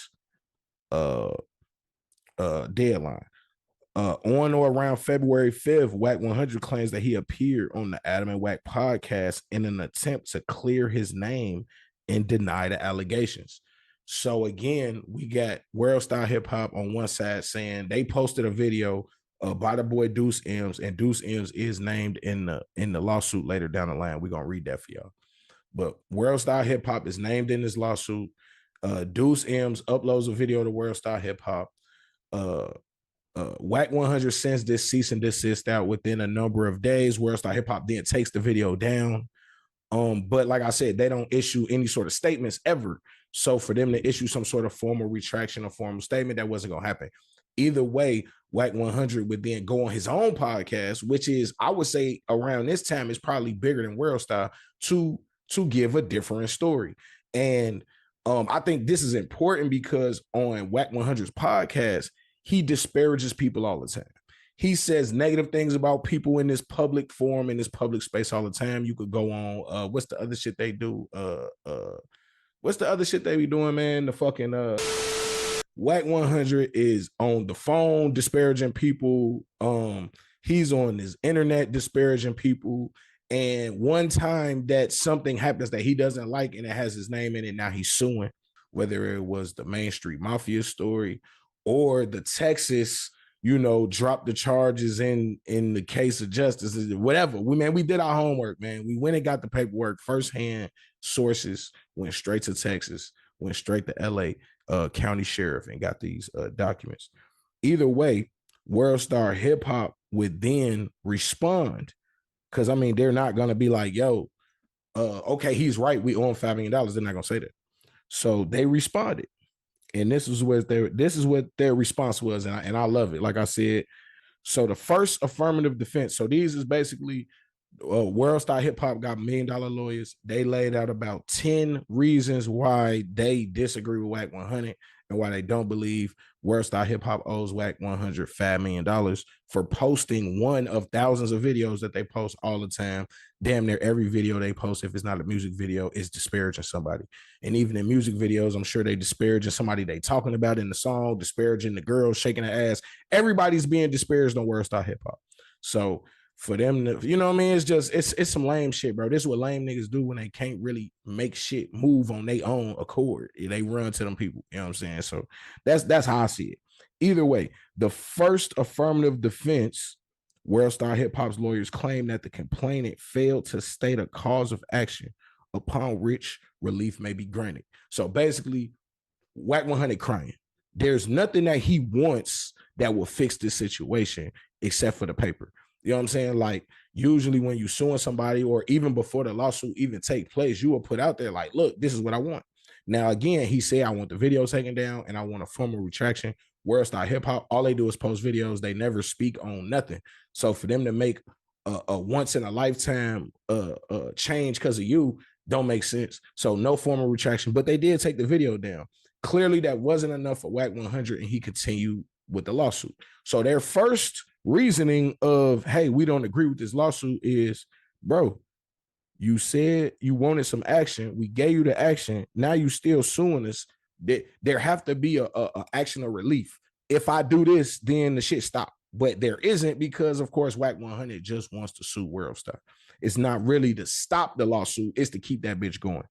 deadline. On or around February 5th, WACK100 claims that he appeared on the Adam and Wack podcast in an attempt to clear his name and deny the allegations. So again, we got World Star Hip Hop on one side saying they posted a video by the boy Deuce M's, and Deuce M's is named in the lawsuit later down the line. We're gonna read that for y'all. But World Star Hip Hop is named in this lawsuit. Deuce M's uploads a video to World Star Hip Hop. WACK100 sends this cease and desist out within a number of days. World Star Hip Hop then takes the video down. But like I said, they don't issue any sort of statements ever. So for them to issue some sort of formal retraction or formal statement, that wasn't gonna happen. Either way, WACK100 would then go on his own podcast, which is, I would say, around this time is probably bigger than World Star, to give a different story. And I think this is important because on WACK100's podcast, he disparages people all the time. He says negative things about people in this public forum, in this public space all the time. You could go on. What's the other shit they do? What's the other shit they be doing, man? The fucking WACK100 is on the phone disparaging people. He's on his internet disparaging people. And one time that something happens that he doesn't like and it has his name in it, now he's suing, whether it was the Main Street Mafia story or the Texas, drop the charges in the case of justice, whatever. We did our homework, man. We went and got the paperwork, firsthand sources, went straight to Texas, went straight to LA County Sheriff and got these documents. Either way, World Star Hip Hop would then respond, because they're not gonna be like, yo, okay, he's right, we owe him $5 million. They're not gonna say that. So they responded. And this is what their response was, and I love it. Like I said, so the first affirmative defense. So these is basically World Star Hip Hop got $1 million lawyers. They laid out about 10 reasons why they disagree with WACK100 and why they don't believe World Star Hip Hop owes WACK100 $5 million for posting one of thousands of videos that they post all the time. Damn near every video they post, if it's not a music video, is disparaging somebody. And even in music videos, I'm sure they disparaging somebody they talking about in the song, disparaging the girl, shaking her ass. Everybody's being disparaged on World Star Hip Hop. So for them to, it's some lame shit, bro. This is what lame niggas do when they can't really make shit move on their own accord. They run to them people, you know what I'm saying? So that's how I see it. Either way, the first affirmative defense, World Star Hip Hop's lawyers claim that the complainant failed to state a cause of action upon which relief may be granted. So basically, WACK100 crying. There's nothing that he wants that will fix this situation except for the paper. You know what I'm saying? Like, usually when you're suing somebody, or even before the lawsuit even take place, you will put out there like, look, this is what I want. Now, again, he said, I want the video taken down and I want a formal retraction. World Star Hip Hop, all they do is post videos. They never speak on nothing. So for them to make a once in a lifetime change because of you don't make sense. So no formal retraction, but they did take the video down. Clearly that wasn't enough for WACK100, and he continued with the lawsuit. So their first reasoning of, hey, we don't agree with this lawsuit is, bro, you said you wanted some action. We gave you the action. Now you still suing us. There have to be a action or relief. If I do this, then the shit stop. But there isn't, because of course WACK100 just wants to sue World Star. It's not really to stop the lawsuit, it's to keep that bitch going.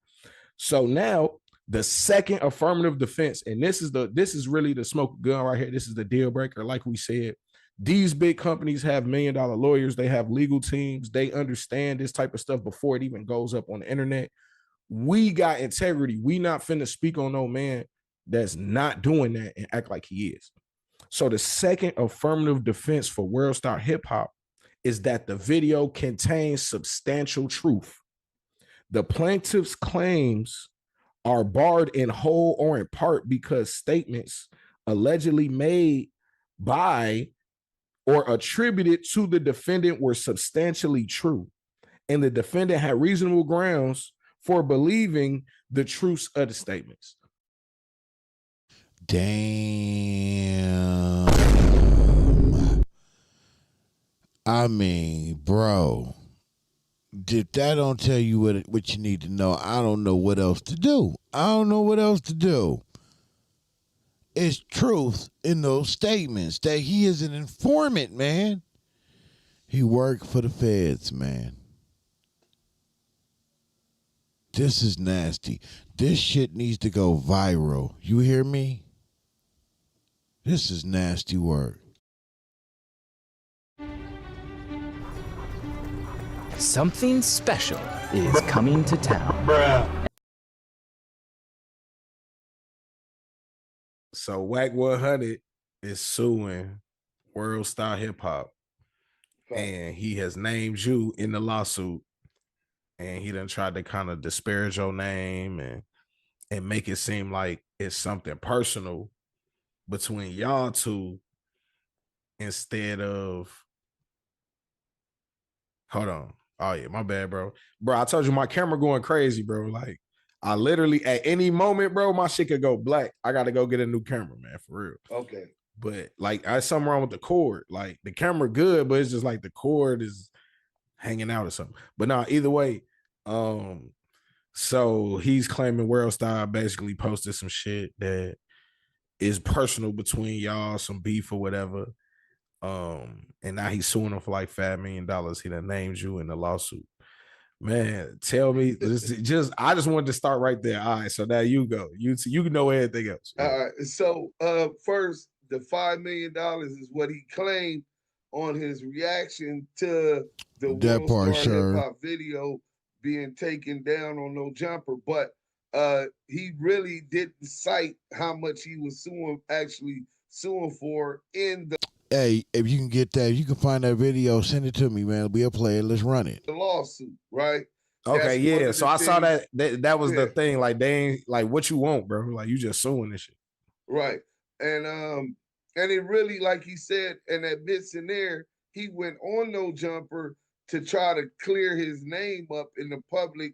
So now the second affirmative defense, and this is really the smoke gun right here. This is the deal breaker. Like we said, these big companies have $1 million lawyers. They have legal teams. They understand this type of stuff before it even goes up on the internet. We got integrity. We not finna speak on no man that's not doing that and act like he is. So the second affirmative defense for World Star Hip Hop is that the video contains substantial truth. The plaintiff's claims are barred in whole or in part because statements allegedly made by or attributed to the defendant were substantially true, and the defendant had reasonable grounds for believing the truth of the statements. Damn. Bro, if that don't tell you what you need to know, I don't know what else to do. is truth in those statements that he is an informant, man. He worked for the feds, man. This is nasty. This shit needs to go viral. You hear me? This is nasty work. Something special is coming to town. So WACK100 is suing World Star Hip Hop, and he has named you in the lawsuit, and he done tried to kind of disparage your name and make it seem like it's something personal between y'all two instead of. Hold on. Oh yeah, my bad, bro. Bro, I told you my camera going crazy, bro. Like, I literally at any moment, bro, my shit could go black. I gotta go get a new camera, man, for real. Okay. But like, I something wrong with the cord. Like, the camera good, but it's just like the cord is hanging out or something. But nah, either way, so he's claiming World Star basically posted some shit that is personal between y'all, some beef or whatever. And now he's suing him for like $5 million. He done named you in the lawsuit. Man, tell me just I just wanted to start right there. All right, so now you go. You can know everything else. Yeah. All right. So first, the $5 million is what he claimed on his reaction to the That World part, Star sure. Hip Hop video being taken down on No Jumper, but he really didn't cite how much he was actually suing for in the Hey, if you can get that, you can find that video, send it to me, man. We'll play it. Let's run it. lawsuit, right? Okay, yeah. So I saw things- that was Yeah. the thing. Like, they ain't like what you want, bro. Like, you just suing this shit. Right. And it really, like he said, and admits in there, he went on No Jumper to try to clear his name up in the public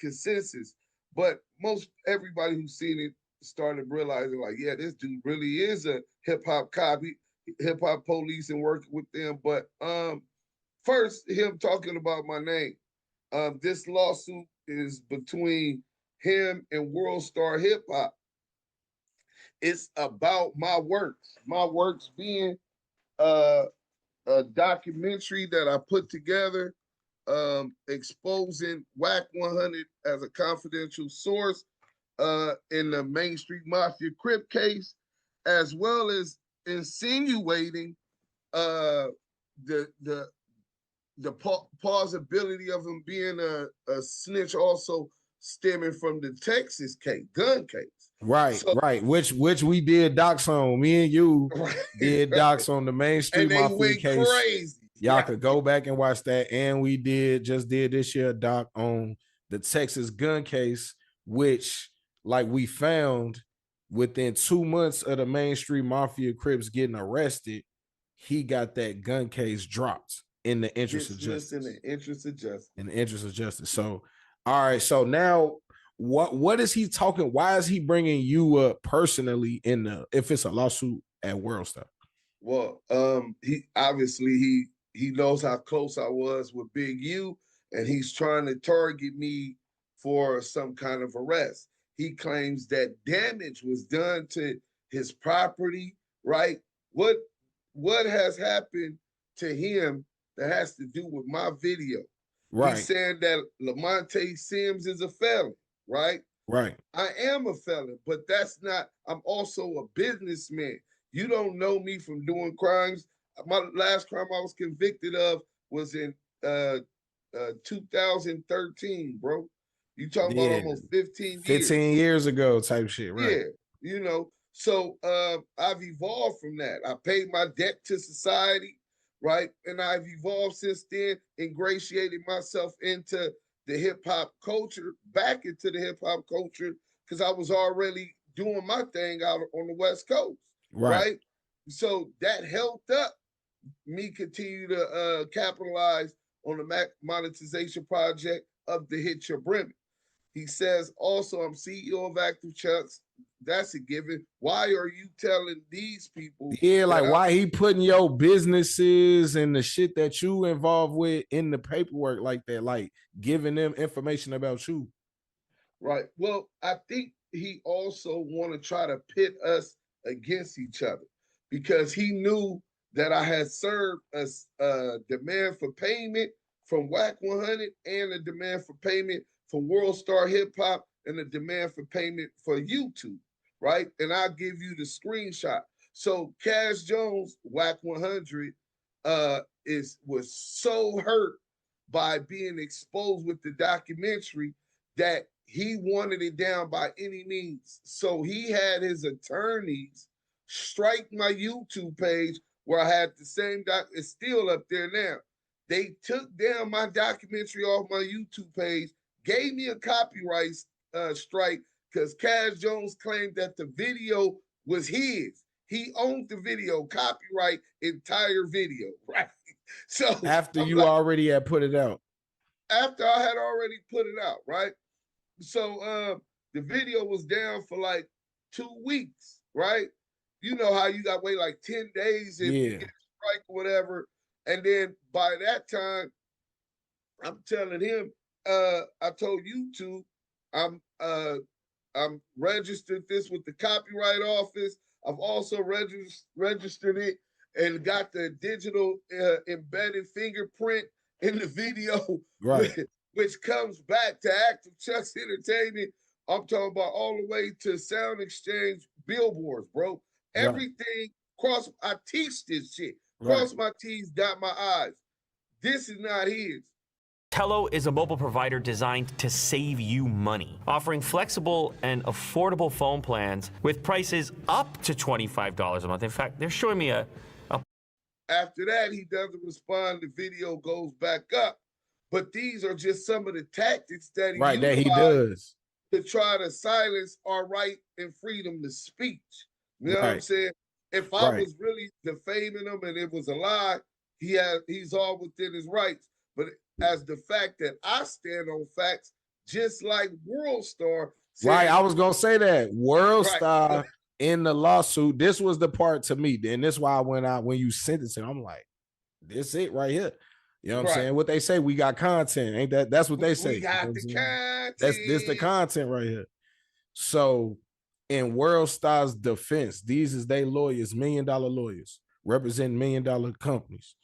consensus. But most everybody who's seen it started realizing, like, yeah, this dude really is a hip hop copy, hip hop police, and working with them. But first, him talking about my name. This lawsuit is between him and World Star Hip Hop. It's about my works being a documentary that I put together, exposing WACK100 as a confidential source in the Main Street Mafia Crip case, as well as insinuating the plausibility of him being a snitch, also stemming from the Texas case, gun case. Right, right. Which we did docs on. Me and you did docs on the Main Street And they Mafia went case. crazy. Y'all could go back and watch that. And we just did this year a doc on the Texas gun case, which, like, we found within 2 months of the Main Street Mafia Crips getting arrested, he got that gun case dropped in the interest of justice. In the interest of justice. In the interest of justice. So, all right. So now, what is he talking? Why is he bringing you up personally if it's a lawsuit at World Star? Well, he obviously he knows how close I was with Big U, and he's trying to target me for some kind of arrest. He claims that damage was done to his property, right? What has happened to him that has to do with my video? Right. He's saying that Lamonte Sims is a felon, right? Right. I am a felon, but that's not, I'm also a businessman. You don't know me from doing crimes. My last crime I was convicted of was in 2013, bro. You talking about almost 15 years. 15 years ago type shit, right? Yeah, you know. So I've evolved from that. I paid my debt to society, right? And I've evolved since then, ingratiated myself into the hip hop culture, back into the hip hop culture, because I was already doing my thing out on the West Coast, right? So that helped up me continue to capitalize on the monetization project of the Hit Your Brimmin. He says, also, I'm CEO of Active Chucks. That's a given. Why are you telling these people? Yeah, like, why he putting your businesses and the shit that you involved with in the paperwork like that, like giving them information about you? Right. Well, I think he also want to try to pit us against each other because he knew that I had served a demand for payment from WACK100 and a demand for payment from World Star Hip Hop and a demand for payment for YouTube, right? And I'll give you the screenshot. So Cash Jones, WACK100, was so hurt by being exposed with the documentary that he wanted it down by any means. So he had his attorneys strike my YouTube page where I had the same it's still up there now. They took down my documentary off my YouTube page, gave me a copyright strike because Cash Jones claimed that the video was his. He owned the video, copyright entire video, right? So after you already had put it out. After I had already put it out, right? So the video was down for like 2 weeks, right? You know how you got to wait like 10 days if you get a strike or whatever. And then by that time, I'm telling him, I told YouTube, I'm registered this with the Copyright Office. I've also registered it and got the digital embedded fingerprint in the video, right? Which comes back to Active Chucks Entertainment. I'm talking about all the way to Sound Exchange billboards, bro. Right. Everything I teach this shit. Right. Cross my T's, dot my I's. This is not his. Tello is a mobile provider designed to save you money, offering flexible and affordable phone plans with prices up to $25 a month. In fact, they're showing me a After that, he doesn't respond. The video goes back up. But these are just some of the tactics that he does to try to silence our right and freedom to speech. You know what I'm saying? If I was really defaming him and it was a lie, he's all within his rights. But as the fact that I stand on facts, just like World Star. Right, I was gonna say that World Star in the lawsuit. This was the part to me, and this why when you sentenced it, I'm like, this it right here. You know what I'm saying? What they say, we got content, ain't that? That's what they say. We got the content. This the content right here. So, in World Star's defense, these is they lawyers, $1 million lawyers, representing $1 million companies.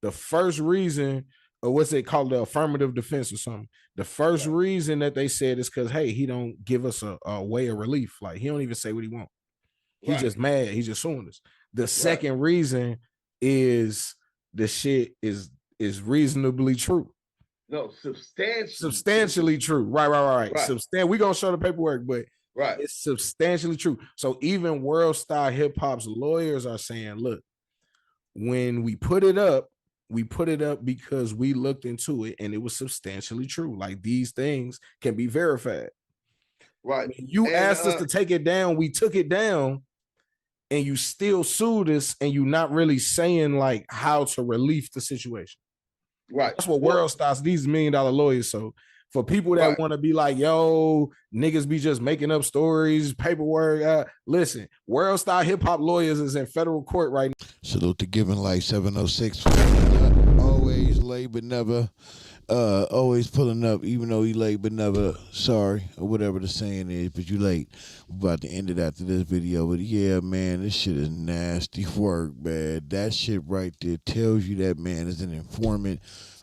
The first reason, or what's it called, the affirmative defense or something. The first reason that they said is because, hey, he don't give us a way of relief. Like, he don't even say what he want. He's just mad. He's just suing us. The second reason is the shit is reasonably true. No, substantially true. Right. We're gonna show the paperwork, but it's substantially true. So even World Star Hip Hop's lawyers are saying, look, when we put it up because we looked into it and it was substantially true. Like, these things can be verified. Right. When you asked us to take it down, we took it down, and you still sued us, and you not really saying like how to relieve the situation. Right. That's what World Stars, these $1 million lawyers. So for people that want to be like, yo, niggas be just making up stories, paperwork. Listen, World Star Hip Hop lawyers is in federal court right now. Salute to Giving Life 706. Always late but never. Always pulling up, even though he late but never sorry, or whatever the saying is, but you late. We're about to end it after this video. But yeah, man, this shit is nasty work, man. That shit right there tells you that man is an informant,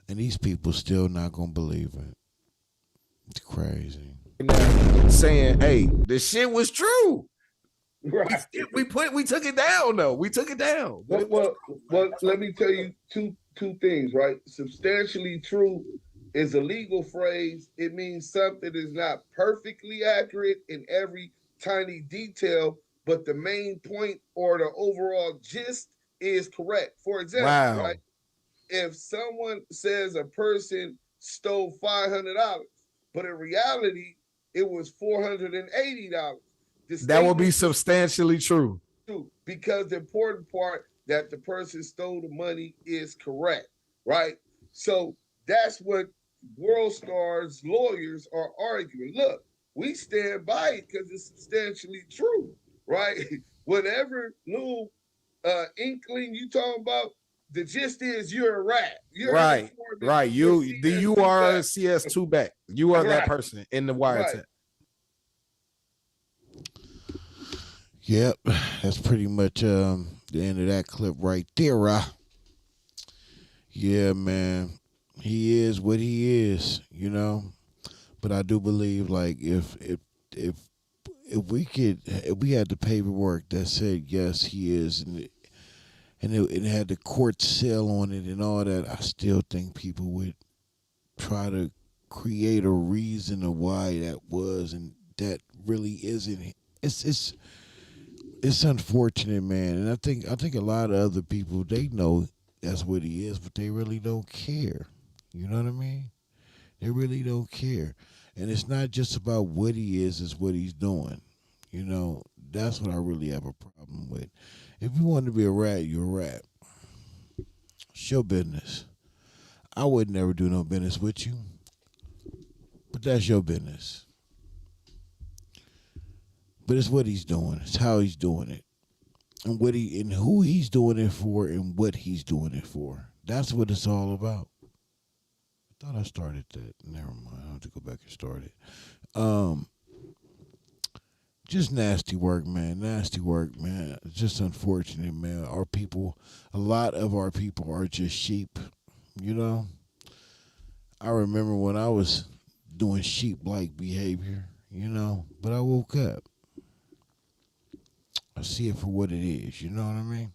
and these people still not gonna believe it. It's crazy. Saying, hey, the shit was true. Right. We took it down though. We took it down. Well, let me tell you two things, right? Substantially true is a legal phrase. It means something is not perfectly accurate in every tiny detail, but the main point or the overall gist is correct. For example, right? If someone says a person stole $500, but in reality it was $480, that will be substantially true. Because the important part that the person stole the money is correct, right? So that's what World Star's lawyers are arguing. Look, we stand by it because it's substantially true, right? Whatever little inkling you talking about, the gist is you're a rat. You're right. You are a CS2 back. You are that person in the wiretap. Yep, that's pretty much the end of that clip right there. Yeah, man, he is what he is, you know. But I do believe, like, if if we had the paperwork that said yes, he is, it had the court seal on it and all that, I still think people would try to create a reason of why that was, and that really isn't. It's unfortunate, man, and I think a lot of other people, they know that's what he is, but they really don't care. You know what I mean? They really don't care, and it's not just about what he is; it's what he's doing. You know, that's what I really have a problem with. If you want to be a rat, you're a rat. It's your business. I would never do no business with you, but that's your business. But it's what he's doing. It's how he's doing it, and who he's doing it for, and what he's doing it for. That's what it's all about. I thought I started that. Never mind. I have to go back and start it. Um, just nasty work, man. Nasty work, man. It's just unfortunate, man. A lot of our people are just sheep. You know. I remember when I was doing sheep-like behavior. You know, but I woke up. I see it for what it is. You know what I mean?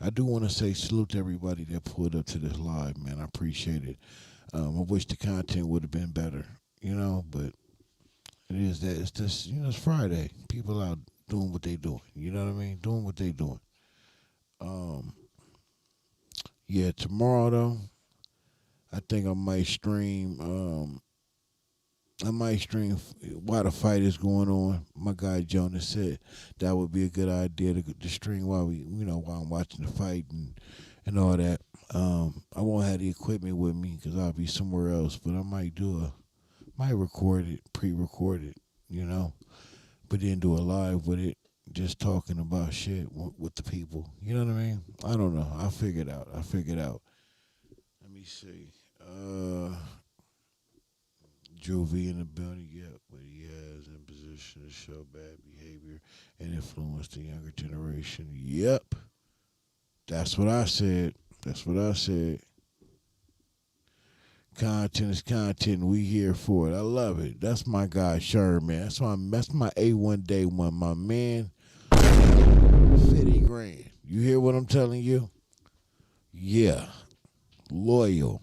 I do want to say salute to everybody that pulled up to this live, man. I appreciate it. I wish the content would have been better, you know, but it is that it's just, it's Friday. People out doing what they doing. You know what I mean? Doing what they doing. Yeah, tomorrow though, I think I might stream. I might stream while the fight is going on. My guy Jonas said that would be a good idea to stream while while I'm watching the fight and all that. I won't have the equipment with me because I'll be somewhere else, but I might record it, pre-record it, but then do a live with it, just talking about shit with the people. You know what I mean? I don't know. I'll figure it out. Let me see. Drew V in the building, yep, but he has in position to show bad behavior and influence the younger generation. Yep. That's what I said. Content is content. We here for it. I love it. That's my guy, Sherm, man. That's my A1 day one, my man. 50 grand. You hear what I'm telling you? Yeah. Loyal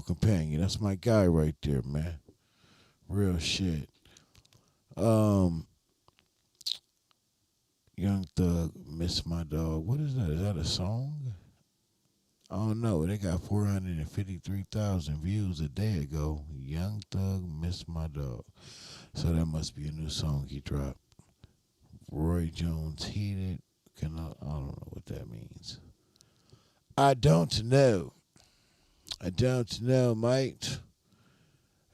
companion. That's my guy right there, man. Real shit. Young Thug, Miss My Dog. What is that? Is that a song? I don't know. They got 453,000 views a day ago. Young Thug, Miss My Dog. So that must be a new song he dropped. Roy Jones, Heated. I don't know what that means. I don't know, mate.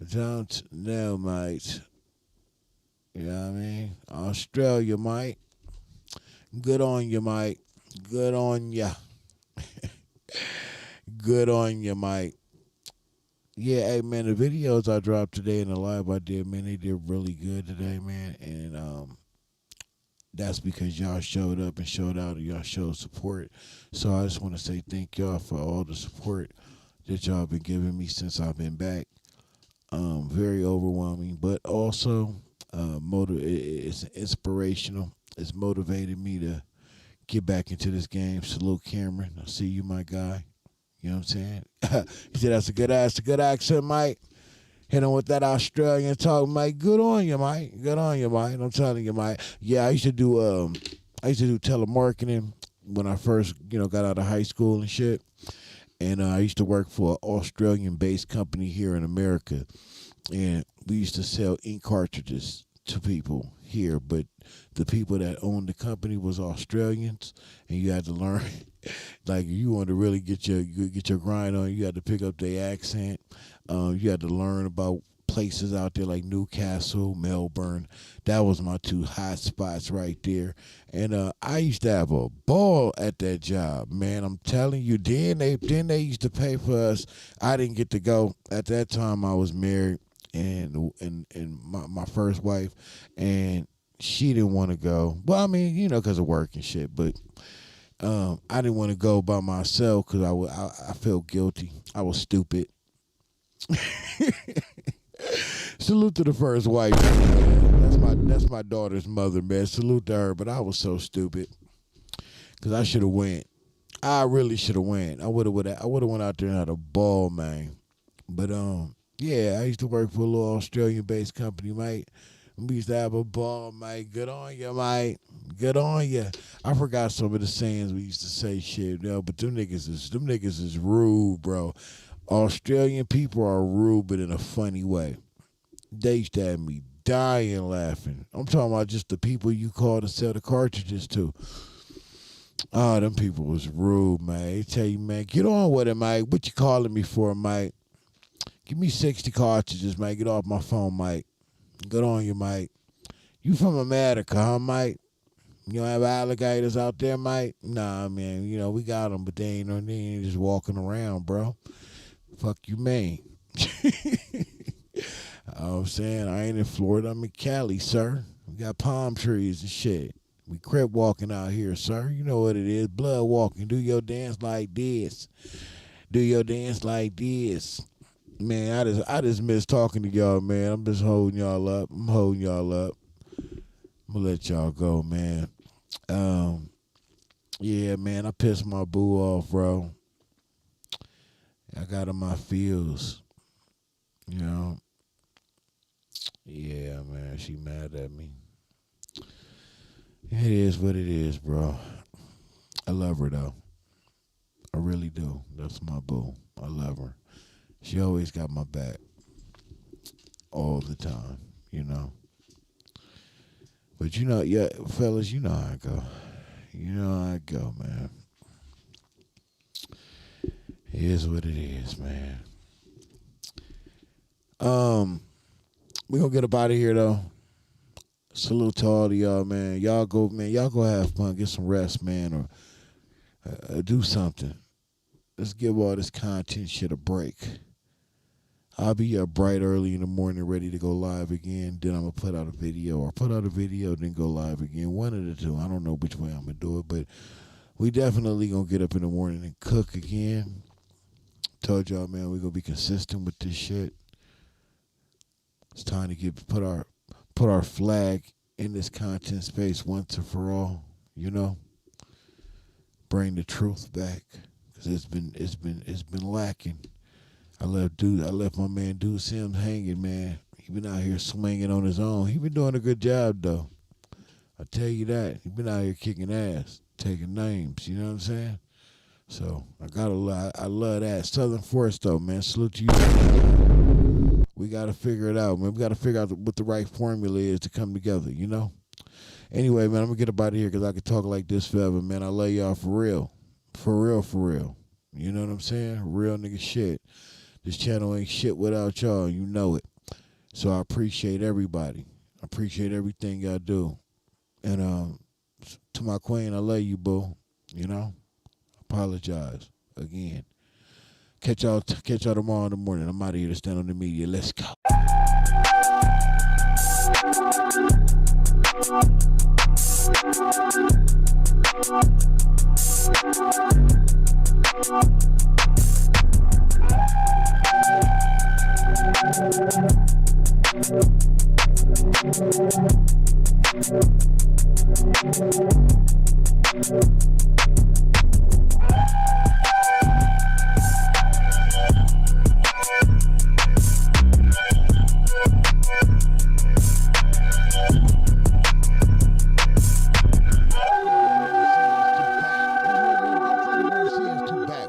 I don't know, mate. You know what I mean? Australia, mate. Good on you, mate. Good on ya. Good on you, mate. Yeah, hey, man, the videos I dropped today and the live I did, man, they did really good today, man. And that's because y'all showed up and showed out and y'all showed support. So I just want to say thank y'all for all the support that y'all been giving me since I've been back. Very overwhelming, but also it's inspirational. It's motivated me to get back into this game. Salute Cameron. I see you, my guy. You know what I'm saying? He said that's a good accent, Mike. Hit him with that Australian talk, Mike. Good on you, Mike. I'm telling you, Mike. Yeah, I used to do telemarketing when I first, got out of high school and shit. And I used to work for an Australian-based company here in America. And we used to sell ink cartridges to people here, but the people that owned the company was Australians, and you had to learn, like, you want to really get your grind on, you had to pick up their accent. You had to learn about places out there like Newcastle, Melbourne. That was my two hot spots right there. And I used to have a ball at that job, man. I'm telling you. Then they used to pay for us. I didn't get to go. At that time I was married and my first wife, and she didn't want to go. Well, I mean, you know, because of work and shit. But I didn't want to go by myself because I felt guilty. I was stupid. Salute to the first wife, man. That's my daughter's mother, man. Salute to her. But I was so stupid because I should have went. I really should have went. I would have went out there and had a ball, man. But yeah, I used to work for a little Australian-based company, mate. We used to have a ball, mate. Good on you, mate. Good on you. I forgot some of the sayings we used to say, shit, you know, but them niggas is rude, bro. Australian people are rude, but in a funny way. They used to have me dying laughing. I'm talking about just the people you call to sell the cartridges to. Oh, them people was rude, man. They tell you, man, get on with it, mate. What you calling me for, mate? Give me 60 cartridges, mate. Get off my phone, mate. Good on you, mate. You from America, huh, mate? You don't have alligators out there, mate? Nah, man. You know, we got them, but they ain't just walking around, bro. Fuck you, man. You know what I'm saying? I ain't in Florida. I'm in Cali, sir. We got palm trees and shit. We crip walking out here, sir. You know what it is. Blood walking. Do your dance like this. Do your dance like this. Man, I just miss talking to y'all, man. I'm just holding y'all up. I'm holding y'all up. I'm gonna let y'all go, man. Yeah, man, I pissed my boo off, bro. I got in my feels. You know? Yeah, man, she mad at me. It is what it is, bro. I love her, though. I really do. That's my boo. I love her. She always got my back. All the time, you know. But you know, yeah, fellas, you know how I go. You know how I go, man. It is what it is, man. We gonna get up out of here though. Salute to all of y'all, man. Y'all go have fun, get some rest, man, or do something. Let's give all this content shit a break. I'll be up bright early in the morning, ready to go live again. Then I'm going to put out a video, or put out a video, then go live again. One of the two. I don't know which way I'm going to do it, but we definitely going to get up in the morning and cook again. Told y'all, man, we're going to be consistent with this shit. It's time to put our flag in this content space once and for all, you know? Bring the truth back, because it's been lacking. I left my man Dude Sims hanging, man. He been out here swinging on his own. He been doing a good job, though. I tell you that. He been out here kicking ass, taking names. You know what I'm saying? So I love that. Southern Force, though, man. Salute to you. We got to figure it out, man. We got to figure out what the right formula is to come together, you know? Anyway, man, I'm going to get up out of here because I could talk like this forever, man. I love y'all for real. For real, for real. You know what I'm saying? Real nigga shit. This channel ain't shit without y'all. You know it. So I appreciate everybody. I appreciate everything y'all do. And to my queen, I love you, boo. You know? Apologize again. Catch y'all tomorrow in the morning. I'm out of here to stand on the media. Let's go.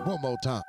One more time.